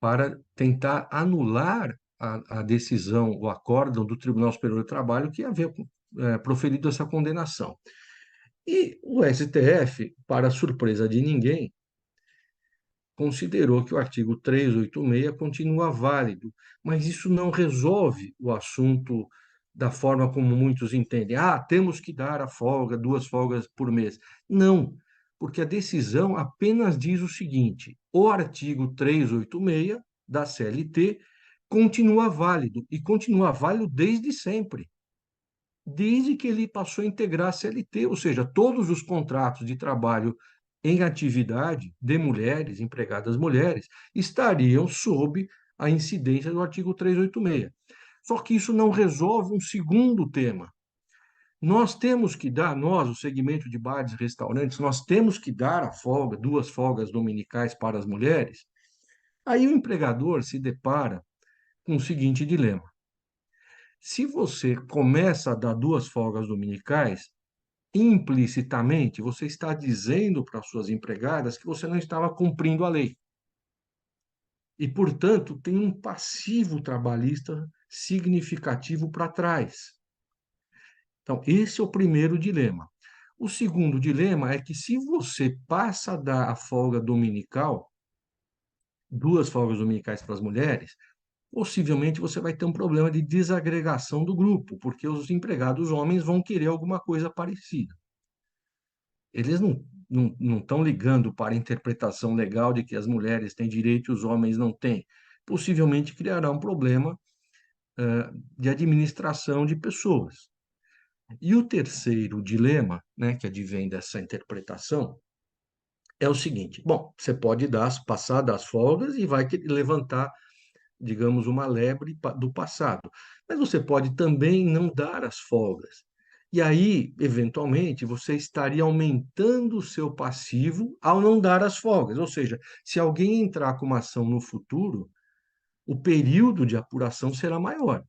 para tentar anular a decisão, o acórdão do Tribunal Superior do Trabalho que havia proferido essa condenação. E o STF, para surpresa de ninguém, considerou que o artigo 386 continua válido, mas isso não resolve o assunto da forma como muitos entendem. Ah, temos que dar a folga, 2 folgas por mês. Não, porque a decisão apenas diz o seguinte: o artigo 386 da CLT continua válido, e continua válido desde sempre, desde que ele passou a integrar a CLT, ou seja, todos os contratos de trabalho em atividade de mulheres, empregadas mulheres, estariam sob a incidência do artigo 386. Só que isso não resolve um segundo tema. Nós temos que dar, nós, o segmento de bares e restaurantes, nós temos que dar a folga, 2 folgas dominicais para as mulheres. Aí o empregador se depara com o seguinte dilema: se você começa a dar 2 folgas dominicais, implicitamente você está dizendo para as suas empregadas que você não estava cumprindo a lei. E, portanto, tem um passivo trabalhista significativo para trás. Então, esse é o primeiro dilema. O segundo dilema é que, se você passa a dar a folga dominical, 2 folgas dominicais para as mulheres, possivelmente você vai ter um problema de desagregação do grupo, porque os empregados homens vão querer alguma coisa parecida. Eles não estão ligando para a interpretação legal de que as mulheres têm direito e os homens não têm. Possivelmente criará um problema de administração de pessoas. E o terceiro dilema, né, que advém dessa interpretação, é o seguinte: bom, você pode passar das folgas e vai levantar, digamos, uma lebre do passado. Mas você pode também não dar as folgas. E aí, eventualmente, você estaria aumentando o seu passivo ao não dar as folgas. Ou seja, se alguém entrar com uma ação no futuro, o período de apuração será maior.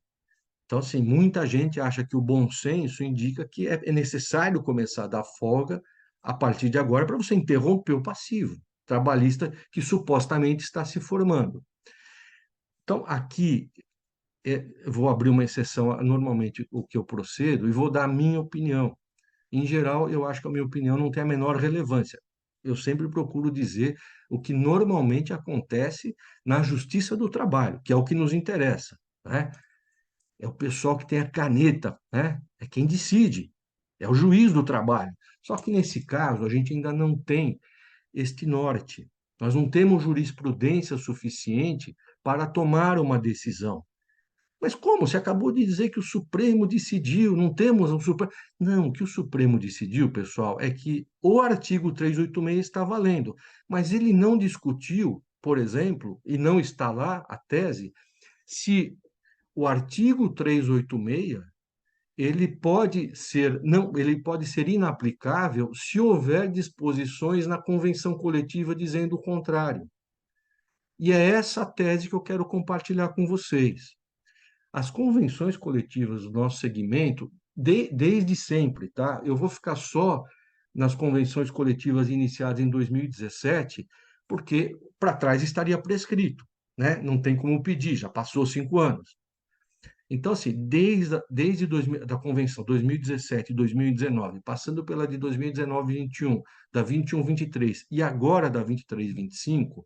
Então, assim, muita gente acha que o bom senso indica que é necessário começar a dar folga a partir de agora para você interromper o passivo trabalhista que supostamente está se formando. Então, aqui vou abrir uma exceção normalmente o que eu procedo e vou dar a minha opinião. Em geral, eu acho que a minha opinião não tem a menor relevância. Eu sempre procuro dizer o que normalmente acontece na Justiça do Trabalho, que é o que nos interessa, né? É o pessoal que tem a caneta, né? É quem decide, é o juiz do trabalho. Só que nesse caso, a gente ainda não tem este norte. Nós não temos jurisprudência suficiente para tomar uma decisão. Mas como? Você acabou de dizer que o Supremo decidiu, não temos um Supremo. Não, o que o Supremo decidiu, pessoal, é que o artigo 386 está valendo, mas ele não discutiu, por exemplo, e não está lá a tese, se o artigo 386 ele pode ser não, ele pode ser inaplicável se houver disposições na convenção coletiva dizendo o contrário. E é essa a tese que eu quero compartilhar com vocês. As convenções coletivas do nosso segmento, desde sempre, tá? Eu vou ficar só nas convenções coletivas iniciadas em 2017, porque para trás estaria prescrito, né? Não tem como pedir, já passou 5 anos. Então, assim, desde da convenção 2017 e 2019, passando pela de 2019 e 21, da 21-23 e agora da 23-25,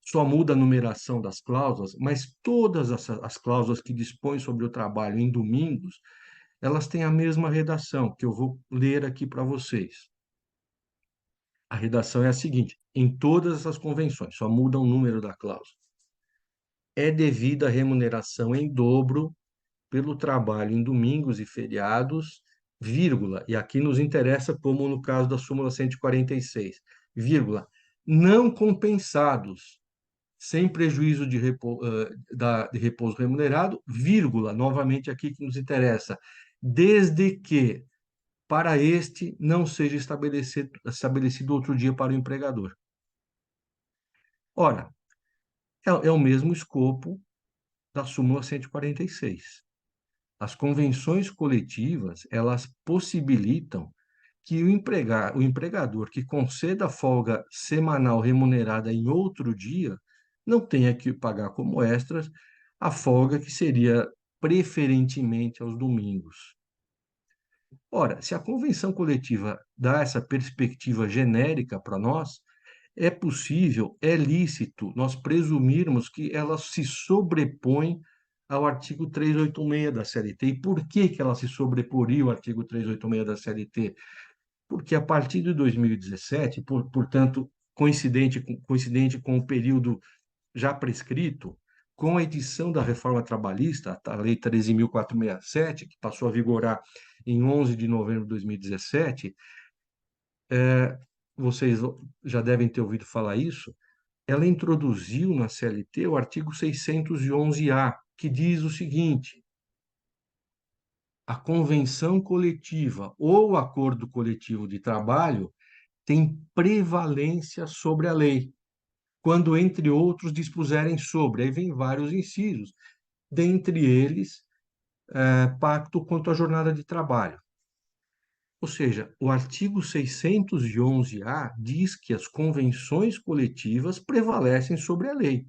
só muda a numeração das cláusulas, mas todas as cláusulas que dispõem sobre o trabalho em domingos, elas têm a mesma redação, que eu vou ler aqui para vocês. A redação é a seguinte: em todas essas convenções, só muda o número da cláusula. É devida remuneração em dobro pelo trabalho em domingos e feriados, vírgula, e aqui nos interessa como no caso da súmula 146, vírgula, não compensados, sem prejuízo de repouso remunerado, vírgula, novamente aqui que nos interessa, desde que para este não seja estabelecido outro dia para o empregador. Ora, é o mesmo escopo da súmula 146. As convenções coletivas, elas possibilitam que o empregador que conceda folga semanal remunerada em outro dia não tenha que pagar como extras a folga que seria preferentemente aos domingos. Ora, se a convenção coletiva dá essa perspectiva genérica para nós, é possível, é lícito nós presumirmos que ela se sobrepõe ao artigo 386 da CLT. E por que que ela se sobreporia ao artigo 386 da CLT? Porque a partir de 2017, portanto, coincidente com o período já prescrito, com a edição da reforma trabalhista, a Lei 13.467, que passou a vigorar em 11 de novembro de 2017, vocês já devem ter ouvido falar isso, ela introduziu na CLT o artigo 611-A, que diz o seguinte: a convenção coletiva ou acordo coletivo de trabalho tem prevalência sobre a lei, quando, entre outros, dispuserem sobre. Aí vem vários incisos, dentre eles, pacto quanto à jornada de trabalho. Ou seja, o artigo 611-A diz que as convenções coletivas prevalecem sobre a lei,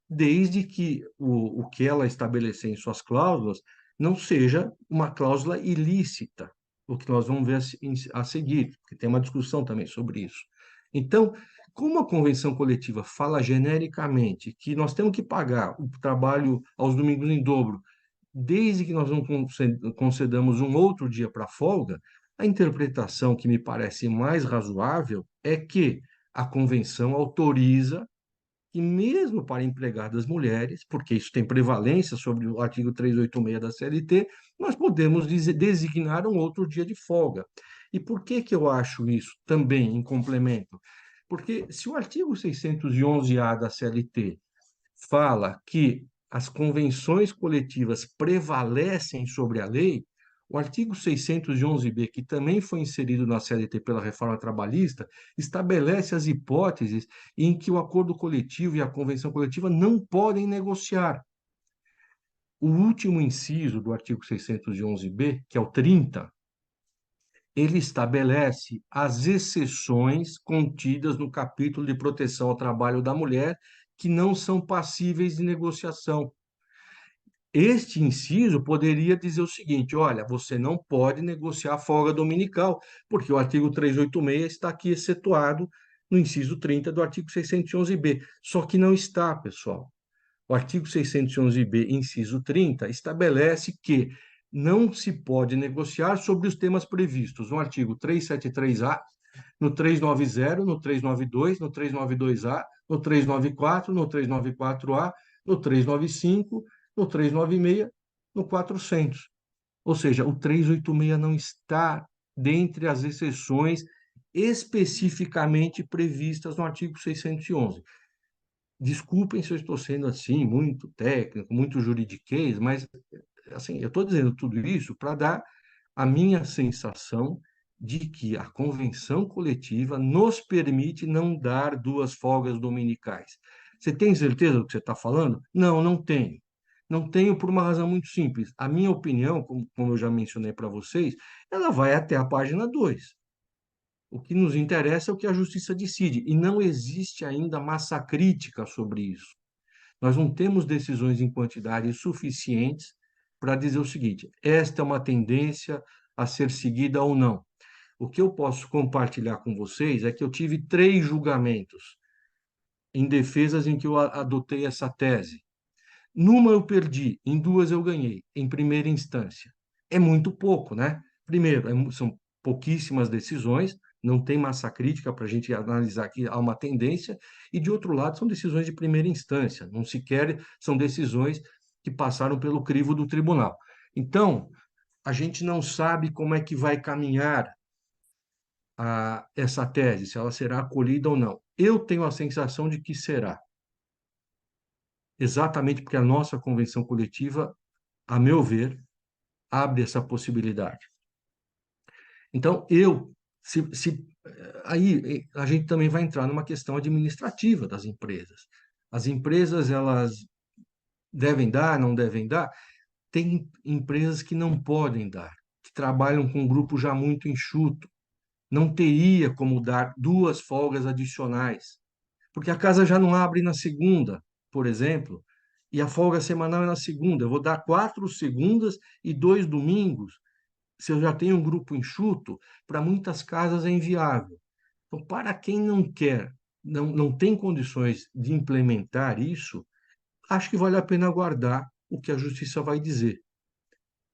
desde que o que ela estabelecer em suas cláusulas não seja uma cláusula ilícita, o que nós vamos ver a seguir, porque tem uma discussão também sobre isso. Então, como a convenção coletiva fala genericamente que nós temos que pagar o trabalho aos domingos em dobro, desde que nós não concedamos um outro dia para folga, a interpretação que me parece mais razoável é que a convenção autoriza que, mesmo para empregadas mulheres, porque isso tem prevalência sobre o artigo 386 da CLT, nós podemos designar um outro dia de folga. E por que que eu acho isso também em complemento? Porque se o artigo 611-A da CLT fala que as convenções coletivas prevalecem sobre a lei, o artigo 611-B, que também foi inserido na CLT pela reforma trabalhista, estabelece as hipóteses em que o acordo coletivo e a convenção coletiva não podem negociar. O último inciso do artigo 611-B, que é o 30, ele estabelece as exceções contidas no capítulo de proteção ao trabalho da mulher que não são passíveis de negociação. Este inciso poderia dizer o seguinte: olha, você não pode negociar a folga dominical, porque o artigo 386 está aqui excetuado no inciso 30 do artigo 611-B. Só que não está, pessoal. O artigo 611-B, inciso 30, estabelece que não se pode negociar sobre os temas previstos no artigo 373-A, no 390, no 392, no 392-A, no 394, no 394-A, no 395, no 396, no 400. Ou seja, o 386 não está dentre as exceções especificamente previstas no artigo 611. Desculpem se eu estou sendo assim muito técnico, muito juridiquês, mas assim, eu estou dizendo tudo isso para dar a minha sensação de que a convenção coletiva nos permite não dar duas folgas dominicais. Você tem certeza do que você está falando? Não, não tenho. Não tenho por uma razão muito simples. A minha opinião, como eu já mencionei para vocês, ela vai até a página 2. O que nos interessa é o que a justiça decide, e não existe ainda massa crítica sobre isso. Nós não temos decisões em quantidade suficientes para dizer o seguinte: esta é uma tendência a ser seguida ou não. O que eu posso compartilhar com vocês é que eu tive 3 julgamentos em defesas em que eu adotei essa tese. Numa eu perdi, em 2 eu ganhei, em primeira instância. É muito pouco, né? Primeiro, são pouquíssimas decisões, não tem massa crítica para a gente analisar que há uma tendência, e de outro lado, são decisões de primeira instância, não sequer são decisões que passaram pelo crivo do tribunal. Então, a gente não sabe como é que vai caminhar essa tese, se ela será acolhida ou não. Eu tenho a sensação de que será, exatamente porque a nossa convenção coletiva, a meu ver, abre essa possibilidade. Então, aí a gente também vai entrar numa questão administrativa das empresas. As empresas, elas devem dar, não devem dar? Tem empresas que não podem dar, que trabalham com um grupo já muito enxuto. Não teria como dar 2 folgas adicionais, porque a casa já não abre na segunda, por exemplo, e a folga semanal é na segunda. Eu vou dar 4 segundas e 2 domingos. Se eu já tenho um grupo enxuto, para muitas casas é inviável. Então, para quem não quer, não tem condições de implementar isso, acho que vale a pena aguardar o que a justiça vai dizer.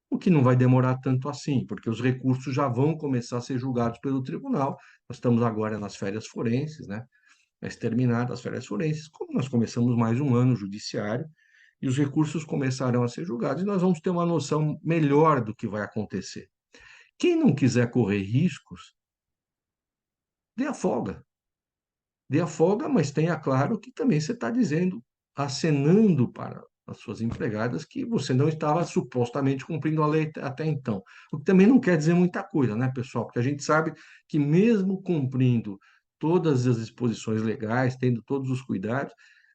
O que não vai demorar tanto assim, porque os recursos já vão começar a ser julgados pelo tribunal. Nós estamos agora nas férias forenses, né? Mas terminadas as férias forenses, como nós começamos mais um ano judiciário, e os recursos começarão a ser julgados, e nós vamos ter uma noção melhor do que vai acontecer. Quem não quiser correr riscos, dê a folga. Dê a folga, mas tenha claro que também você está dizendo, acenando para as suas empregadas que você não estava supostamente cumprindo a lei até então. O que também não quer dizer muita coisa, né, pessoal? Porque a gente sabe que mesmo cumprindo todas as disposições legais, tendo todos os cuidados,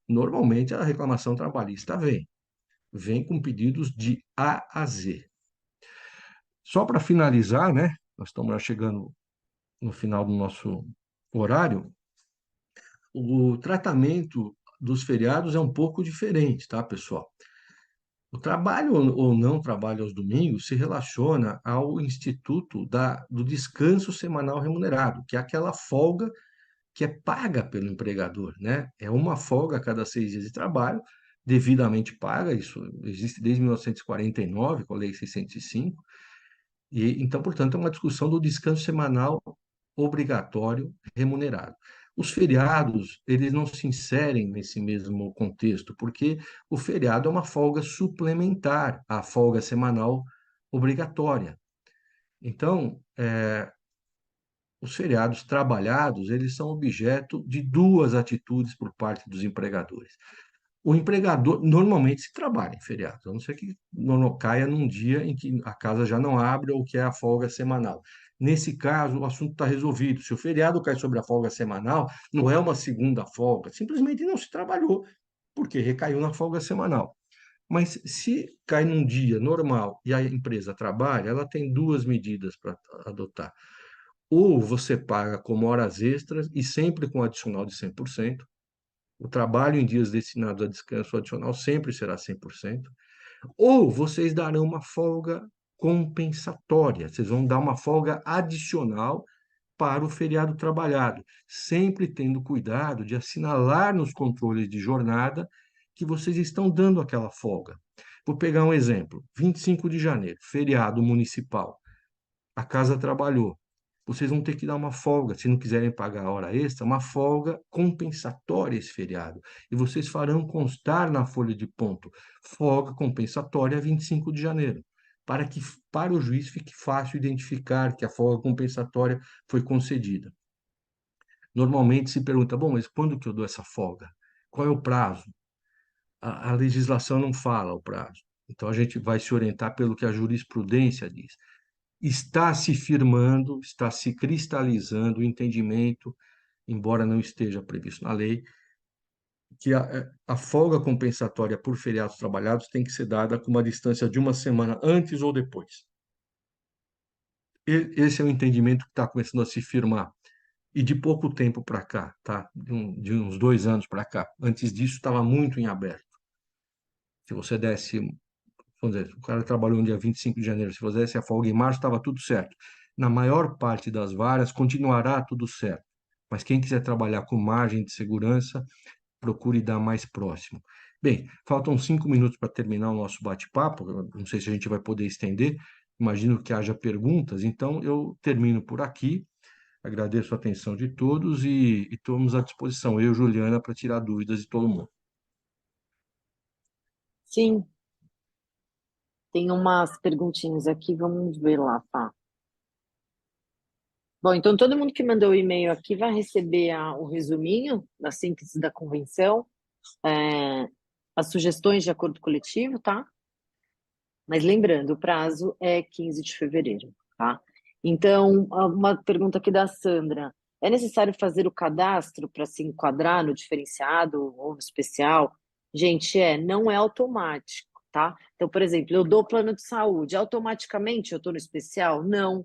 normalmente a reclamação trabalhista vem com pedidos de A a Z. Só para finalizar, né? Nós estamos já chegando no final do nosso horário. O tratamento dos feriados é um pouco diferente, tá, pessoal? O trabalho ou não trabalho aos domingos se relaciona ao instituto do descanso semanal remunerado, que é aquela folga que é paga pelo empregador, né? É uma folga a cada 6 dias de trabalho, devidamente paga, isso existe desde 1949, com a Lei 605, então, portanto, é uma discussão do descanso semanal obrigatório remunerado. Os feriados, eles não se inserem nesse mesmo contexto, porque o feriado é uma folga suplementar à folga semanal obrigatória. Então, os feriados trabalhados, eles são objeto de 2 atitudes por parte dos empregadores. O empregador normalmente se trabalha em feriados, a não ser que caia num dia em que a casa já não abre ou que é a folga semanal. Nesse caso, o assunto está resolvido. Se o feriado cai sobre a folga semanal, não é uma segunda folga, simplesmente não se trabalhou, porque recaiu na folga semanal. Mas se cai num dia normal e a empresa trabalha, ela tem 2 medidas para adotar. Ou você paga como horas extras e sempre com adicional de 100%. O trabalho em dias destinados a descanso adicional sempre será 100%. Ou vocês darão uma folga compensatória, vocês vão dar uma folga adicional para o feriado trabalhado, sempre tendo cuidado de assinalar nos controles de jornada que vocês estão dando aquela folga. Vou pegar um exemplo: 25 de janeiro, feriado municipal. A casa trabalhou. Vocês vão ter que dar uma folga, se não quiserem pagar a hora extra, uma folga compensatória esse feriado. E vocês farão constar na folha de ponto folga compensatória 25 de janeiro, para que para o juiz fique fácil identificar que a folga compensatória foi concedida. Normalmente se pergunta, bom, mas quando que eu dou essa folga? Qual é o prazo? A legislação não fala o prazo. Então a gente vai se orientar pelo que a jurisprudência diz. Está se firmando, está se cristalizando o entendimento, embora não esteja previsto na lei, que a folga compensatória por feriados trabalhados tem que ser dada com uma distância de uma semana antes ou depois. Esse é o entendimento que está começando a se firmar. E de pouco tempo para cá, tá? De uns 2 anos para cá. Antes disso, estava muito em aberto. Se você desse, vamos dizer, o cara trabalhou no dia 25 de janeiro, se você desse a folga em março, estava tudo certo. Na maior parte das varas, continuará tudo certo. Mas quem quiser trabalhar com margem de segurança, procure dar mais próximo. Bem, faltam 5 minutos para terminar o nosso bate-papo. Não sei se a gente vai poder estender. Imagino que haja perguntas, então eu termino por aqui. Agradeço a atenção de todos e estamos à disposição, eu, Juliana, para tirar dúvidas de todo mundo. Sim, tem umas perguntinhas aqui, vamos ver lá, tá? Bom, então todo mundo que mandou o e-mail aqui vai receber o resuminho da síntese da convenção, é, as sugestões de acordo coletivo, tá? Mas lembrando, o prazo é 15 de fevereiro, tá? Então, uma pergunta aqui da Sandra. É necessário fazer o cadastro para se enquadrar no diferenciado ou no especial? Gente, não é automático, tá? Então, por exemplo, eu dou plano de saúde, automaticamente eu estou no especial? Não.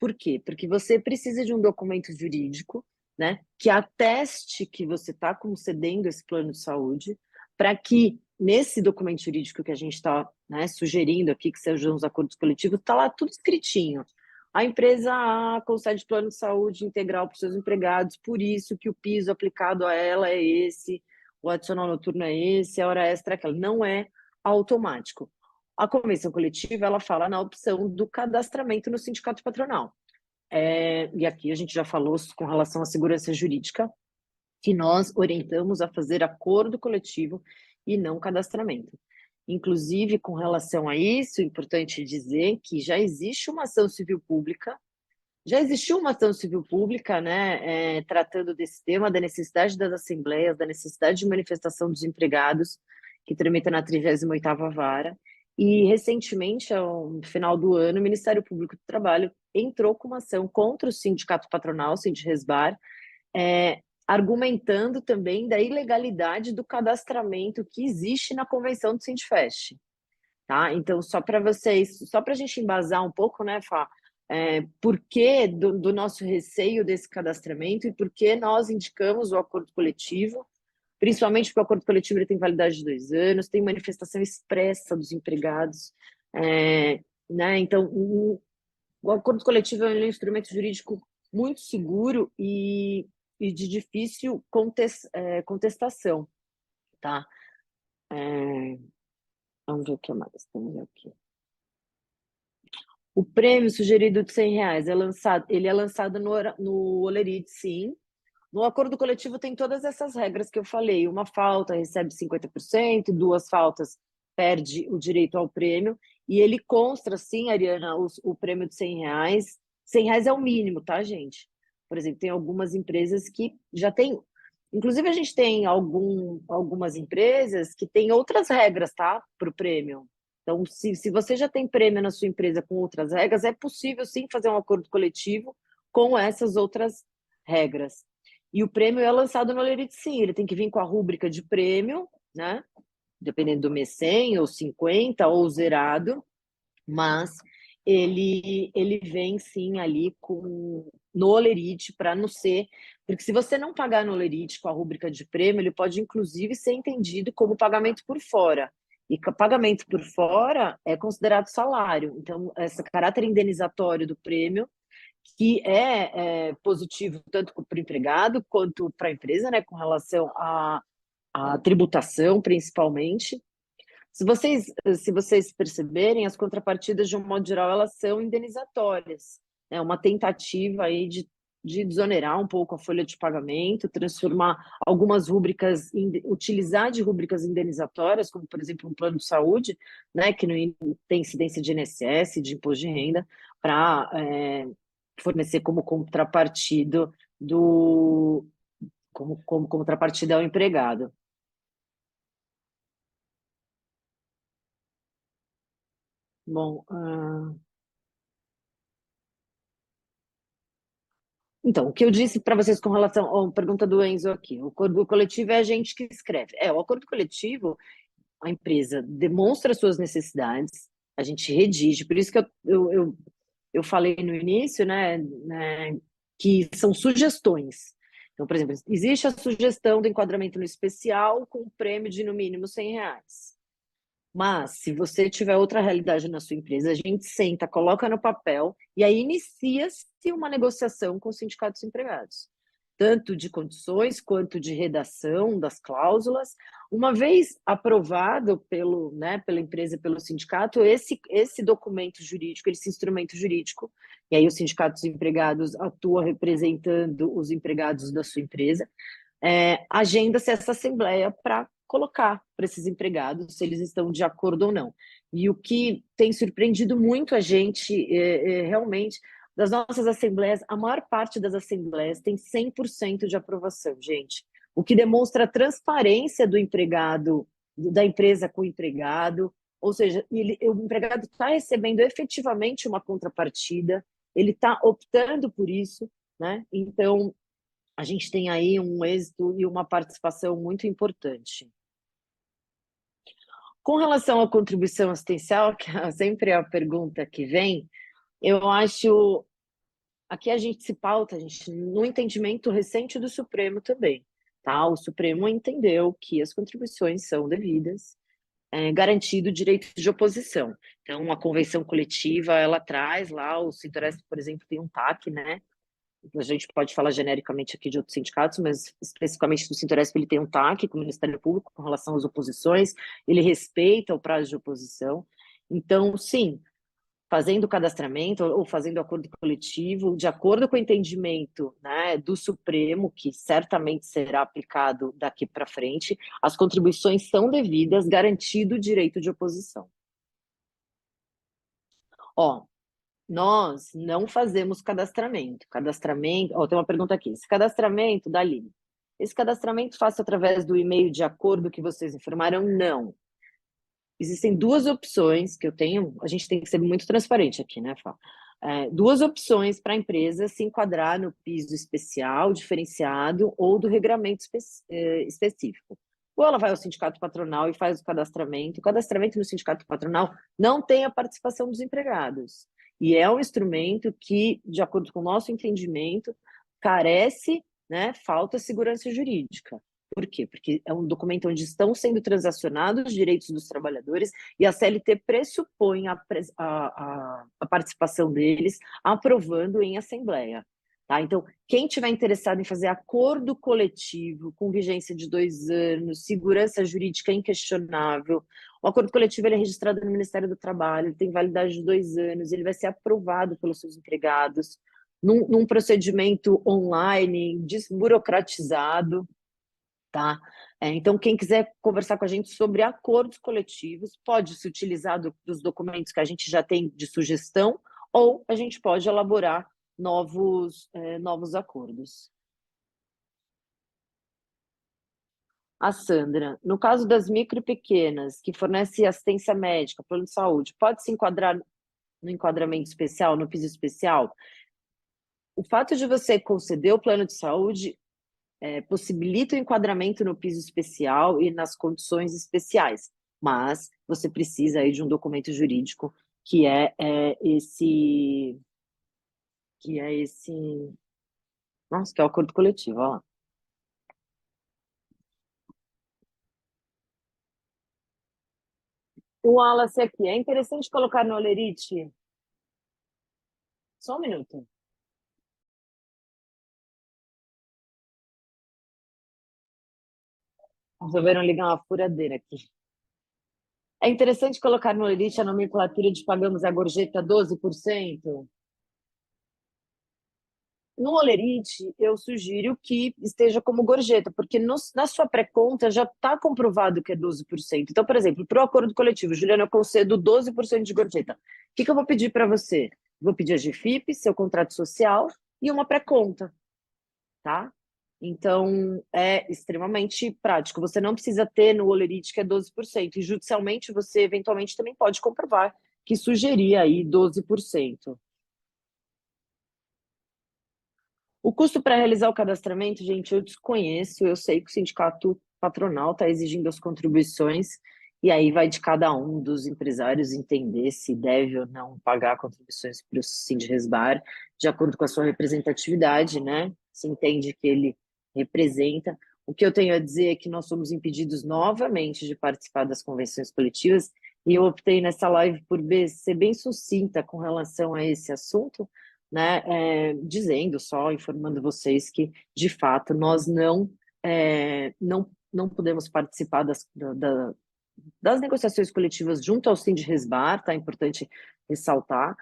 Por quê? Porque você precisa de um documento jurídico, né, que ateste que você está concedendo esse plano de saúde, para que nesse documento jurídico que a gente está, né, sugerindo aqui, que sejam os acordos coletivos, está lá tudo escritinho. A empresa A concede plano de saúde integral para os seus empregados, por isso que o piso aplicado a ela é esse, o adicional noturno é esse, a hora extra é aquela. Não é automático. A convenção coletiva, ela fala na opção do cadastramento no sindicato patronal. E aqui a gente já falou com relação à segurança jurídica, que nós orientamos a fazer acordo coletivo e não cadastramento. Inclusive, com relação a isso, é importante dizer que já existe uma ação civil pública, já existiu uma ação civil pública, né, tratando desse tema, da necessidade das assembleias, da necessidade de manifestação dos empregados, que tramita na 38ª Vara, e recentemente, no final do ano, o Ministério Público do Trabalho entrou com uma ação contra o sindicato patronal, o Sindresbar, argumentando também da ilegalidade do cadastramento que existe na convenção do Sindfest, tá? Então, só para vocês, só para a gente embasar um pouco, né, Fá, por que do nosso receio desse cadastramento e por que nós indicamos o acordo coletivo, principalmente porque o acordo coletivo ele tem validade de 2 anos, tem manifestação expressa dos empregados, né? Então, o acordo coletivo é um instrumento jurídico muito seguro e de difícil contestação, tá? Vamos ver o que mais temos aqui. O prêmio sugerido de R$ 100 ele é lançado no Olerite, sim. No acordo coletivo tem todas essas regras que eu falei. Uma falta recebe 50%, 2 faltas perde o direito ao prêmio. E ele consta, sim, Ariana, o prêmio de R$ 100. R$ 100 é o mínimo, tá, gente? Por exemplo, tem algumas empresas que já têm. Inclusive, a gente tem algumas empresas que têm outras regras, tá? Para o prêmio. Então, se você já tem prêmio na sua empresa com outras regras, é possível sim fazer um acordo coletivo com essas outras regras. E o prêmio é lançado no Olerite, sim, ele tem que vir com a rúbrica de prêmio, né? Dependendo do mês 100 ou 50 ou zerado, mas ele vem sim ali no Olerite para não ser, porque se você não pagar no Olerite com a rúbrica de prêmio, ele pode inclusive ser entendido como pagamento por fora. E pagamento por fora é considerado salário. Então, esse caráter indenizatório do prêmio, que é positivo tanto para o empregado quanto para a empresa, né, com relação à tributação, principalmente. Se vocês perceberem, as contrapartidas, de um modo geral, elas são indenizatórias. É uma tentativa aí de desonerar um pouco a folha de pagamento, transformar algumas rúbricas, utilizar de rúbricas indenizatórias, como, por exemplo, um plano de saúde, né, que não tem incidência de INSS, de imposto de renda, para fornecer como contrapartida como contrapartida ao empregado. Bom, então, o que eu disse para vocês com relação à pergunta do Enzo aqui, o acordo coletivo é a gente que escreve. O acordo coletivo, a empresa demonstra suas necessidades, a gente redige, por isso que eu falei no início, né, que são sugestões. Então, por exemplo, existe a sugestão do enquadramento no especial com prêmio de no mínimo R$ 100. Mas, se você tiver outra realidade na sua empresa, a gente senta, coloca no papel e aí inicia-se uma negociação com os sindicatos empregados, tanto de condições quanto de redação das cláusulas. Uma vez aprovado pela empresa, pelo sindicato, esse documento jurídico, esse instrumento jurídico, e aí os sindicatos empregados atuam representando os empregados da sua empresa, agenda-se essa assembleia para colocar para esses empregados se eles estão de acordo ou não. E o que tem surpreendido muito a gente realmente, das nossas assembleias, a maior parte das assembleias tem 100% de aprovação, gente. O que demonstra a transparência do empregado, da empresa com o empregado, ou seja, o empregado está recebendo efetivamente uma contrapartida, ele está optando por isso, né? Então, a gente tem aí um êxito e uma participação muito importante. Com relação à contribuição assistencial, que é sempre a pergunta que vem, eu acho, aqui a gente se pauta, no entendimento recente do Supremo também, tá? O Supremo entendeu que as contribuições são devidas, garantido o direito de oposição. Então, a convenção coletiva, ela traz lá, o Sintoresp, por exemplo, tem um TAC, né? A gente pode falar genericamente aqui de outros sindicatos, mas especificamente do Sintoresp ele tem um TAC com o Ministério Público com relação às oposições, ele respeita o prazo de oposição. Então, sim, fazendo o cadastramento ou fazendo acordo coletivo, de acordo com o entendimento, né, do Supremo, que certamente será aplicado daqui para frente, as contribuições são devidas, garantido o direito de oposição. Ó, nós não fazemos cadastramento. Ó, tem uma pergunta aqui. Esse cadastramento, Dali, esse cadastramento faço através do e-mail de acordo que vocês informaram? Não. Existem duas opções que eu tenho, a gente tem que ser muito transparente aqui, né, Fá? Duas opções para a empresa se enquadrar no piso especial, diferenciado ou do regramento específico. Ou ela vai ao sindicato patronal e faz o cadastramento. O cadastramento no sindicato patronal não tem a participação dos empregados. E é um instrumento que, de acordo com o nosso entendimento, carece, né, falta segurança jurídica. Por quê? Porque é um documento onde estão sendo transacionados os direitos dos trabalhadores e a CLT pressupõe a participação deles aprovando em assembleia. Tá? Então, quem tiver interessado em fazer acordo coletivo com vigência de 2 anos, segurança jurídica inquestionável, o acordo coletivo ele é registrado no Ministério do Trabalho, ele tem validade de 2 anos, ele vai ser aprovado pelos seus empregados num procedimento online, desburocratizado. Tá? Então, quem quiser conversar com a gente sobre acordos coletivos, pode se utilizar dos documentos que a gente já tem de sugestão, ou a gente pode elaborar novos acordos. A Sandra, no caso das micro e pequenas, que fornecem assistência médica, plano de saúde, pode se enquadrar no enquadramento especial, no piso especial? O fato de você conceder o plano de saúde possibilita o enquadramento no piso especial e nas condições especiais, mas você precisa aí de um documento jurídico que é esse, nossa, que é o acordo coletivo, ó. O Wallace aqui, é interessante colocar no Olerite. Só um minuto. Resolveram ligar uma furadeira aqui. É interessante colocar no Olerite a nomenclatura de pagamos a gorjeta 12%. No Olerite, eu sugiro que esteja como gorjeta, porque na sua pré-conta já está comprovado que é 12%. Então, por exemplo, para o acordo coletivo, Juliana, eu concedo 12% de gorjeta. O que eu vou pedir para você? Vou pedir a GFIP, seu contrato social e uma pré-conta, tá? Então, é extremamente prático. Você não precisa ter no Olerite que é 12%. E judicialmente, você eventualmente também pode comprovar que sugeria aí 12%. O custo para realizar o cadastramento, gente, eu desconheço. Eu sei que o sindicato patronal está exigindo as contribuições, e aí vai de cada um dos empresários entender se deve ou não pagar contribuições para o Sindresbar, de acordo com a sua representatividade, né? Se entende que ele representa. O que eu tenho a dizer é que nós somos impedidos novamente de participar das convenções coletivas, e eu optei nessa live por ser bem sucinta com relação a esse assunto, né, dizendo só, informando vocês que, de fato, nós não podemos participar das negociações coletivas junto ao Sindresbar, tá? É importante ressaltar,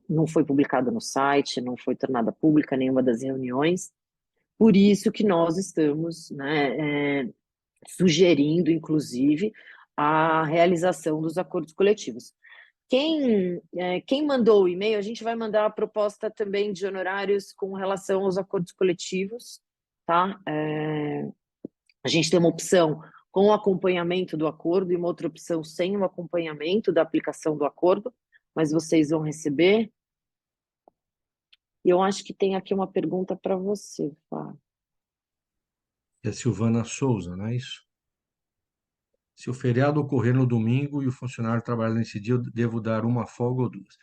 não foi publicado no site, não foi tornada pública nenhuma das reuniões, por isso que nós estamos, né, sugerindo, inclusive, a realização dos acordos coletivos. Quem mandou o e-mail, a gente vai mandar a proposta também de honorários com relação aos acordos coletivos, tá? A gente tem uma opção com o acompanhamento do acordo e uma outra opção sem o acompanhamento da aplicação do acordo, mas vocês vão receber. E eu acho que tem aqui uma pergunta para você, Fá. É Silvana Souza, não é isso? Se o feriado ocorrer no domingo e o funcionário trabalhar nesse dia, eu devo dar uma folga ou duas.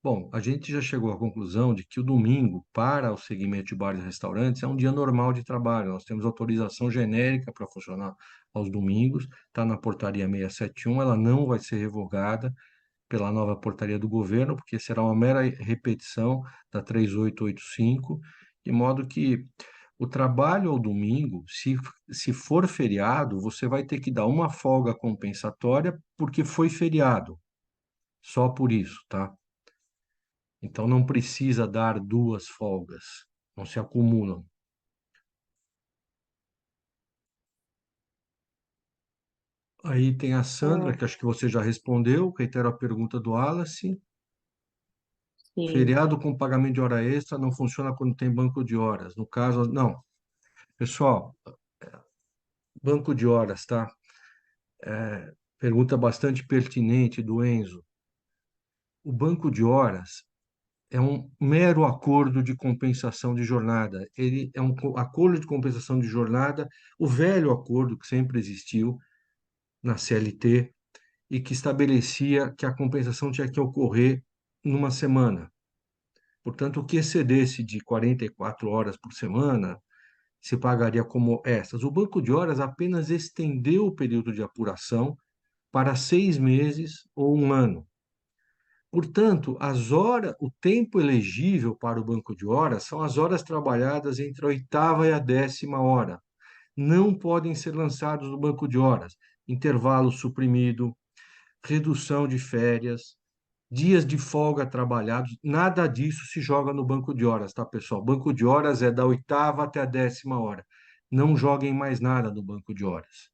Bom, a gente já chegou à conclusão de que o domingo, para o segmento de bares e restaurantes, é um dia normal de trabalho. Nós temos autorização genérica para funcionar aos domingos, está na portaria 671, ela não vai ser revogada pela nova portaria do governo, porque será uma mera repetição da 3885, de modo que o trabalho ao domingo, se for feriado, você vai ter que dar uma folga compensatória porque foi feriado, só por isso, tá? Então não precisa dar duas folgas, não se acumulam. Aí tem a Sandra, Oh, que acho que você já respondeu, reitero a pergunta do Wallace. sim, Feriado com pagamento de hora extra não funciona quando tem banco de horas. No caso, não. Pessoal, banco de horas, tá? Pergunta bastante pertinente do Enzo. O banco de horas é um mero acordo de compensação de jornada. Ele é um acordo de compensação de jornada, o velho acordo que sempre existiu na CLT e que estabelecia que a compensação tinha que ocorrer numa semana. Portanto, o que excedesse de 44 horas por semana se pagaria como essas. O banco de horas apenas estendeu o período de apuração para 6 meses ou um ano. Portanto, o tempo elegível para o banco de horas são as horas trabalhadas entre a oitava e a 10ª hora. Não podem ser lançados no banco de horas. Intervalo suprimido, redução de férias, dias de folga trabalhados, nada disso se joga no banco de horas, tá, pessoal? Banco de horas é da oitava até a 10ª hora. Não joguem mais nada no banco de horas.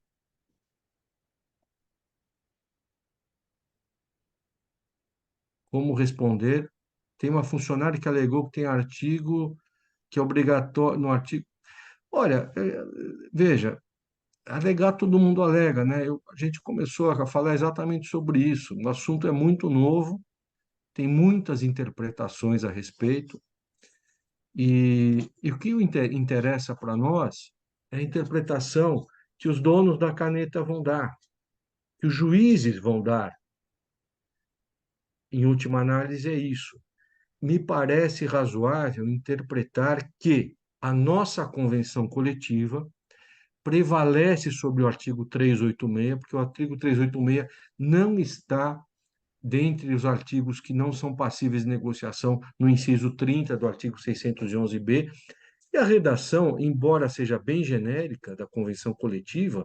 Como responder? Tem uma funcionária que alegou que tem artigo que é obrigatório no artigo. Olha, veja, alegar todo mundo alega, né? A gente começou a falar exatamente sobre isso. O assunto é muito novo, tem muitas interpretações a respeito, e o que interessa para nós é a interpretação que os donos da caneta vão dar, que os juízes vão dar. Em última análise, é isso. Me parece razoável interpretar que a nossa convenção coletiva prevalece sobre o artigo 386, porque o artigo 386 não está dentre os artigos que não são passíveis de negociação no inciso 30 do artigo 611-B, e a redação, embora seja bem genérica da convenção coletiva,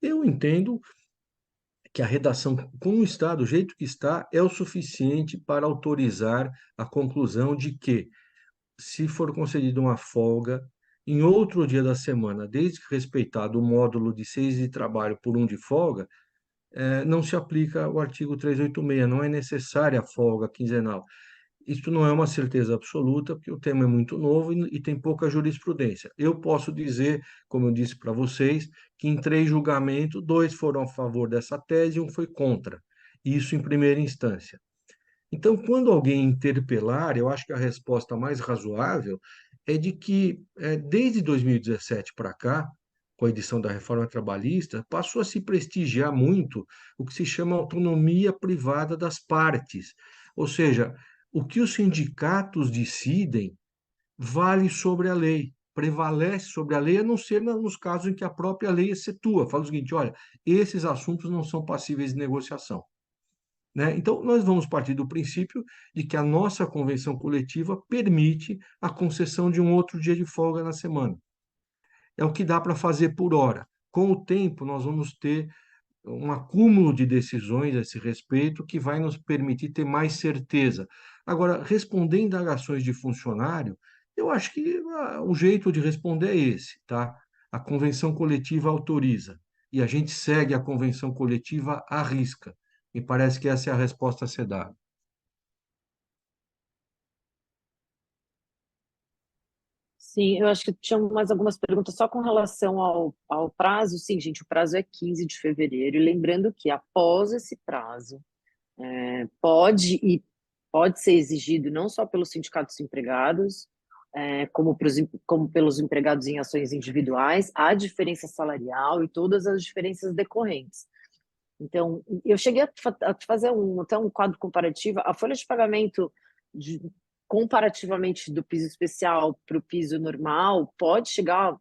eu entendo que a redação, como está, do jeito que está, é o suficiente para autorizar a conclusão de que, se for concedida uma folga em outro dia da semana, desde que respeitado o módulo de 6 de trabalho por um de folga, não se aplica o artigo 386, não é necessária a folga quinzenal. Isso não é uma certeza absoluta, porque o tema é muito novo e tem pouca jurisprudência. Eu posso dizer, como eu disse para vocês, que em 3 julgamentos, 2 foram a favor dessa tese e um foi contra. Isso em primeira instância. Então, quando alguém interpelar, eu acho que a resposta mais razoável é de que, desde 2017 para cá, com a edição da reforma trabalhista, passou a se prestigiar muito o que se chama autonomia privada das partes. Ou seja, o que os sindicatos decidem vale sobre a lei, prevalece sobre a lei, a não ser nos casos em que a própria lei excetua. Fala o seguinte: olha, esses assuntos não são passíveis de negociação. Né? Então, nós vamos partir do princípio de que a nossa convenção coletiva permite a concessão de um outro dia de folga na semana. É o que dá para fazer por hora. Com o tempo, nós vamos ter um acúmulo de decisões a esse respeito que vai nos permitir ter mais certeza. Agora, responder indagações de funcionário, eu acho que o jeito de responder é esse, tá? A convenção coletiva autoriza e a gente segue a convenção coletiva à risca. Me parece que essa é a resposta a ser dada. Sim, eu acho que tinha mais algumas perguntas só com relação ao prazo. Sim, gente, o prazo é 15 de fevereiro. E lembrando que após esse prazo, pode e pode ser exigido não só pelos sindicatos empregados, como pelos empregados em ações individuais, a diferença salarial e todas as diferenças decorrentes. Então, eu cheguei a fazer até um quadro comparativo. A folha de pagamento, de- comparativamente do piso especial para o piso normal, pode chegar,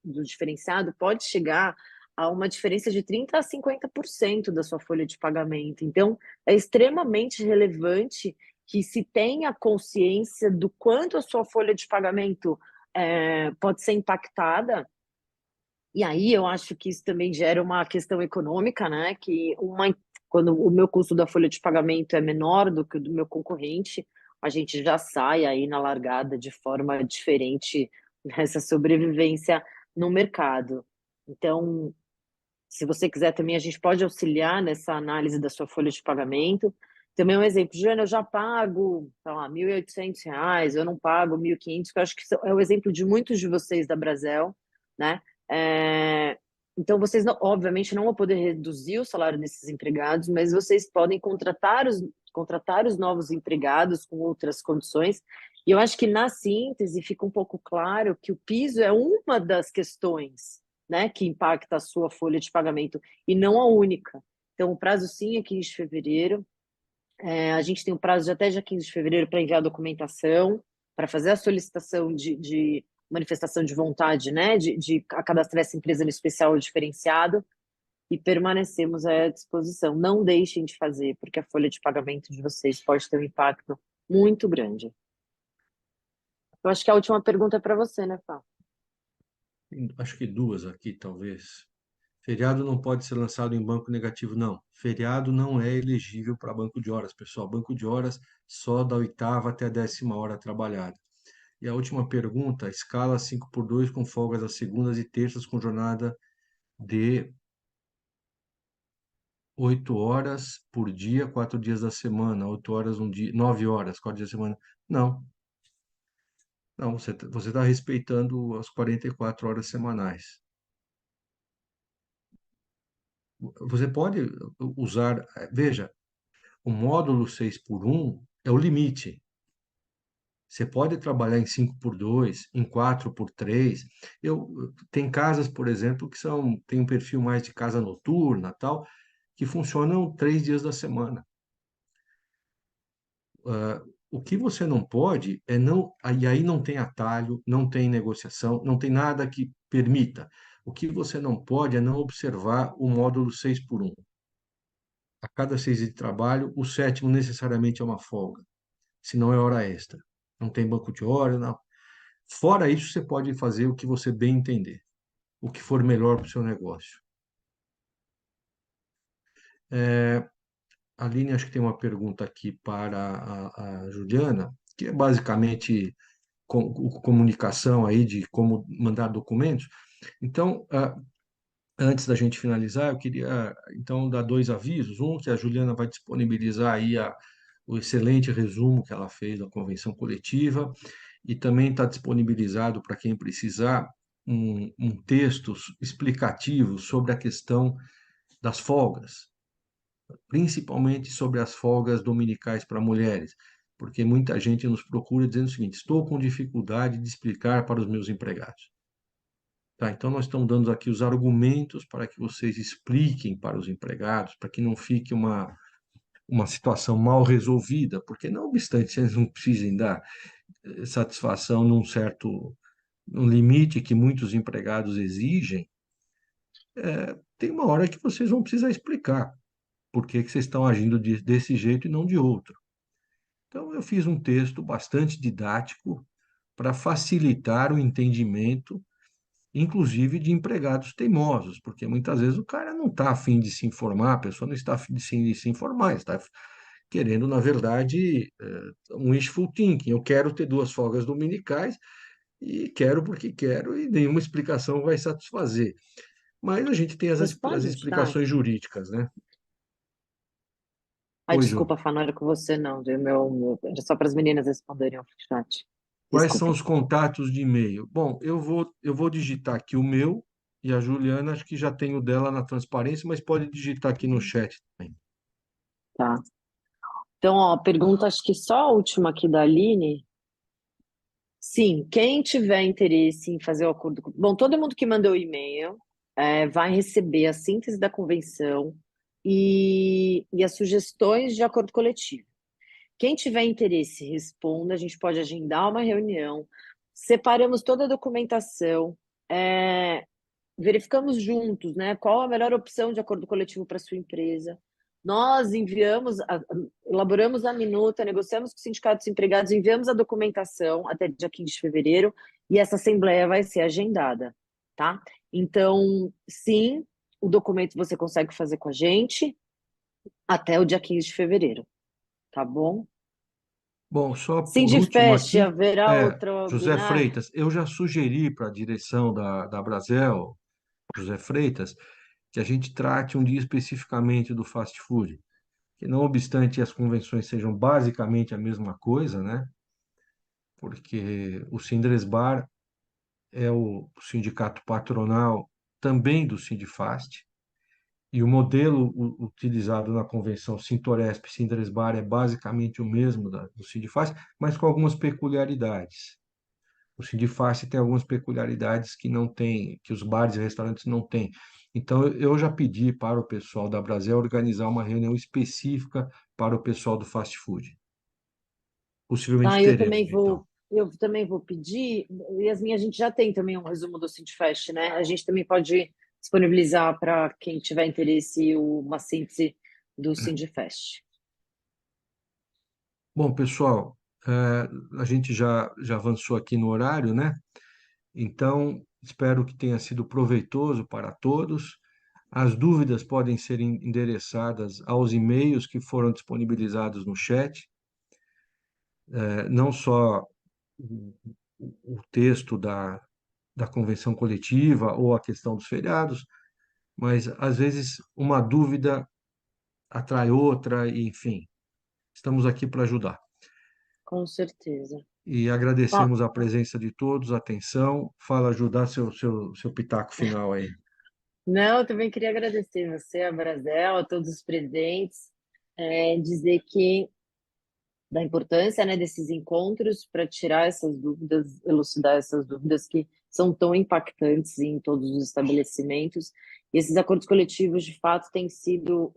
do diferenciado, pode chegar a uma diferença de 30% a 50% da sua folha de pagamento. Então, é extremamente relevante que se tenha consciência do quanto a sua folha de pagamento pode ser impactada. E aí eu acho que isso também gera uma questão econômica, né? Quando o meu custo da folha de pagamento é menor do que o do meu concorrente, a gente já sai aí na largada de forma diferente nessa sobrevivência no mercado. Então, se você quiser também, a gente pode auxiliar nessa análise da sua folha de pagamento. Também um exemplo, Joana, eu já pago, sei lá, R$ 1.800, eu não pago 1.500, que eu acho que é o exemplo de muitos de vocês da Brasel, né? Então, vocês, obviamente, não vão poder reduzir o salário desses empregados, mas vocês podem contratar os novos empregados com outras condições. E eu acho que, na síntese, fica um pouco claro que o piso é uma das questões, né, que impacta a sua folha de pagamento e não a única. Então, o prazo sim é 15 de fevereiro. A gente tem um prazo de até dia 15 de fevereiro para enviar a documentação, para fazer a solicitação de manifestação de vontade, né, de cadastrar essa empresa no especial ou diferenciado e permanecemos à disposição. Não deixem de fazer, porque a folha de pagamento de vocês pode ter um impacto muito grande. Eu acho que a última pergunta é para você, né, Fá? Acho que duas aqui, talvez. Feriado não pode ser lançado em banco negativo, não. Feriado não é elegível para banco de horas, pessoal. Banco de horas só da oitava até a 10ª hora trabalhada. E a última pergunta, escala 5x2 com folgas às segundas e terças com jornada de 8 horas por dia, 4 dias da semana, 8 horas um dia, 9 horas, 4 dias da semana. Não, não, você está respeitando as 44 horas semanais. Você pode usar, veja, o módulo 6x1 é o limite. Você pode trabalhar em 5x2, em 4x3. Tem casas, por exemplo, que tem um perfil mais de casa noturna, tal, que funcionam 3 dias da semana. O que você não pode é não, e aí não tem atalho, não tem negociação, não tem nada que permita. O que você não pode é não observar o módulo 6x1. A cada 6 dias de trabalho, o sétimo necessariamente é uma folga, senão é hora extra. Não tem banco de hora, não. Fora isso, você pode fazer o que você bem entender, o que for melhor para o seu negócio. A Aline, acho que tem uma pergunta aqui para a Juliana, que é basicamente comunicação aí de como mandar documentos. Então, antes da gente finalizar, eu queria então dar dois avisos. Um, que a Juliana vai disponibilizar aí o excelente resumo que ela fez da convenção coletiva, e também está disponibilizado para quem precisar um texto explicativo sobre a questão das folgas, principalmente sobre as folgas dominicais para mulheres, porque muita gente nos procura dizendo o seguinte: estou com dificuldade de explicar para os meus empregados. Tá, então, nós estamos dando aqui os argumentos para que vocês expliquem para os empregados, para que não fique uma situação mal resolvida, porque, não obstante, eles não precisem dar satisfação num limite que muitos empregados exigem, tem uma hora que vocês vão precisar explicar por que que vocês estão agindo desse jeito e não de outro. Então, eu fiz um texto bastante didático para facilitar o entendimento, inclusive de empregados teimosos, porque muitas vezes o cara não está afim de se informar, a pessoa não está afim de se informar, está querendo, na verdade, um wishful thinking. Eu quero ter 2 folgas dominicais e quero porque quero, e nenhuma explicação vai satisfazer. Mas a gente tem as, Você as pode, tá? explicações jurídicas, né? Ai, Oi, Jô. desculpa, Fá, não era com você, não. Era só para as meninas responderem ao chat. Quais são Desculpa. os contatos de e-mail? Bom, eu vou digitar aqui o meu e a Juliana, acho que já tem o dela na transparência, mas pode digitar aqui no chat também. Tá. Então, ó, pergunta, acho que só a última aqui da Aline. Sim, quem tiver interesse em fazer o acordo. Bom, todo mundo que mandou e-mail vai receber a síntese da convenção e as sugestões de acordo coletivo. Quem tiver interesse, responda. A gente pode agendar uma reunião. Separamos toda a documentação. é, Verificamos juntos, né, qual a melhor opção de acordo coletivo para sua empresa. Nós elaboramos a minuta, negociamos com os sindicatos empregados, enviamos a documentação até dia 15 de fevereiro e essa assembleia vai ser agendada, tá? Então, sim, o documento você consegue fazer com a gente até o dia 15 de fevereiro, tá bom? Bom, só por último Sindifest, aqui, haverá outro José binário? Freitas, eu já sugeri para a direção da Brasel, José Freitas, que a gente trate um dia especificamente do fast food, que não obstante as convenções sejam basicamente a mesma coisa, né? Porque o Sindresbar é o sindicato patronal também do Sindifast, e o modelo utilizado na convenção Sintoresp-Sindresbar é basicamente o mesmo do Sindifast, mas com algumas peculiaridades. O Sindifast tem algumas peculiaridades que não tem, que os bares e restaurantes não têm. Então, eu já pedi para o pessoal da Brasel organizar uma reunião específica para o pessoal do fast food. Possivelmente Tá, teremos, então. eu também vou pedir. Yasmin, a gente já tem também um resumo do Sindfest, né? A gente também pode disponibilizar para quem tiver interesse uma síntese do Sindfest. Bom, pessoal, a gente já avançou aqui no horário, né? Então, espero que tenha sido proveitoso para todos. As dúvidas podem ser endereçadas aos e-mails que foram disponibilizados no chat, não só o texto da convenção coletiva ou a questão dos feriados, mas às vezes uma dúvida atrai outra, e, enfim, estamos aqui para ajudar. Com certeza. E Ó, agradecemos a presença de todos, a atenção. Fala, ajudar seu pitaco final aí. não, eu também queria agradecer você, a Brasel, a todos os presentes, dizer que da importância, né, desses encontros para tirar essas dúvidas, elucidar essas dúvidas que são tão impactantes em todos os estabelecimentos. E esses acordos coletivos, de fato, têm sido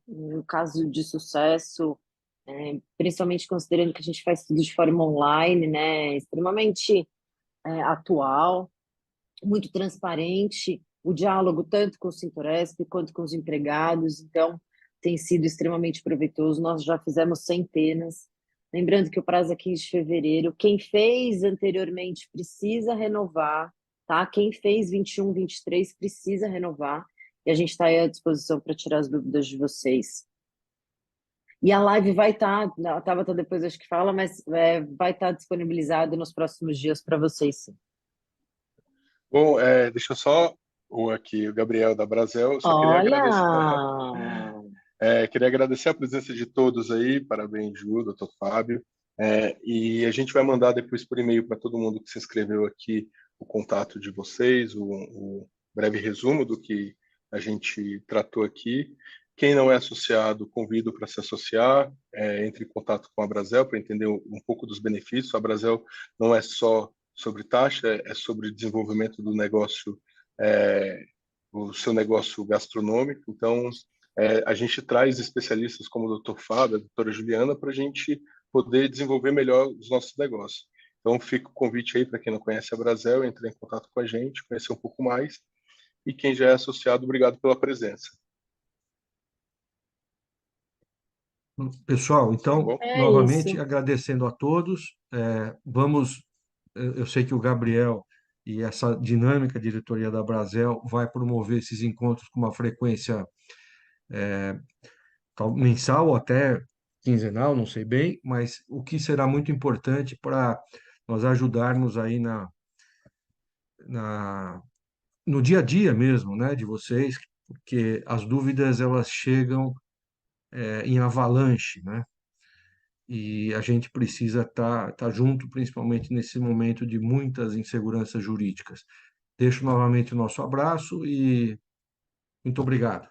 um caso de sucesso, principalmente considerando que a gente faz tudo de forma online, né, extremamente atual, muito transparente, o diálogo tanto com o Sintoresp quanto com os empregados, então tem sido extremamente proveitoso. Nós já fizemos centenas. Lembrando que o prazo é 15 de fevereiro. Quem fez anteriormente precisa renovar, tá? Quem fez 21, 23 precisa renovar. E a gente está aí à disposição para tirar as dúvidas de vocês. E a live vai estar, a Tabata depois acho que fala, mas vai estar disponibilizada nos próximos dias para vocês, sim. Bom, deixa eu só, o Gabriel da Brasel, eu só queria Olha! agradecer, queria agradecer a presença de todos aí, parabéns, Ju, doutor Fábio, e a gente vai mandar depois por e-mail para todo mundo que se inscreveu aqui o contato de vocês, o breve resumo do que a gente tratou aqui. Quem não é associado, convido para se associar, entre em contato com a Brasel para entender um pouco dos benefícios. A Brasel não é só sobre taxa, é sobre desenvolvimento do negócio, o seu negócio gastronômico. Então, a gente traz especialistas como o Dr. Fábio, a doutora Juliana, para a gente poder desenvolver melhor os nossos negócios. Então, fica o convite aí para quem não conhece a Brasel, entrar em contato com a gente, conhecer um pouco mais. E quem já é associado, obrigado pela presença. Pessoal, Tá então, bom? É novamente isso. agradecendo a todos. Vamos, eu sei que o Gabriel e essa dinâmica diretoria da Brasel vai promover esses encontros com uma frequência mensal ou até quinzenal, não sei bem, mas o que será muito importante para nós ajudarmos aí na, no dia a dia mesmo, né, de vocês, porque as dúvidas elas chegam em avalanche, né? E a gente precisa estar junto, principalmente nesse momento de muitas inseguranças jurídicas. Deixo novamente o nosso abraço e muito obrigado.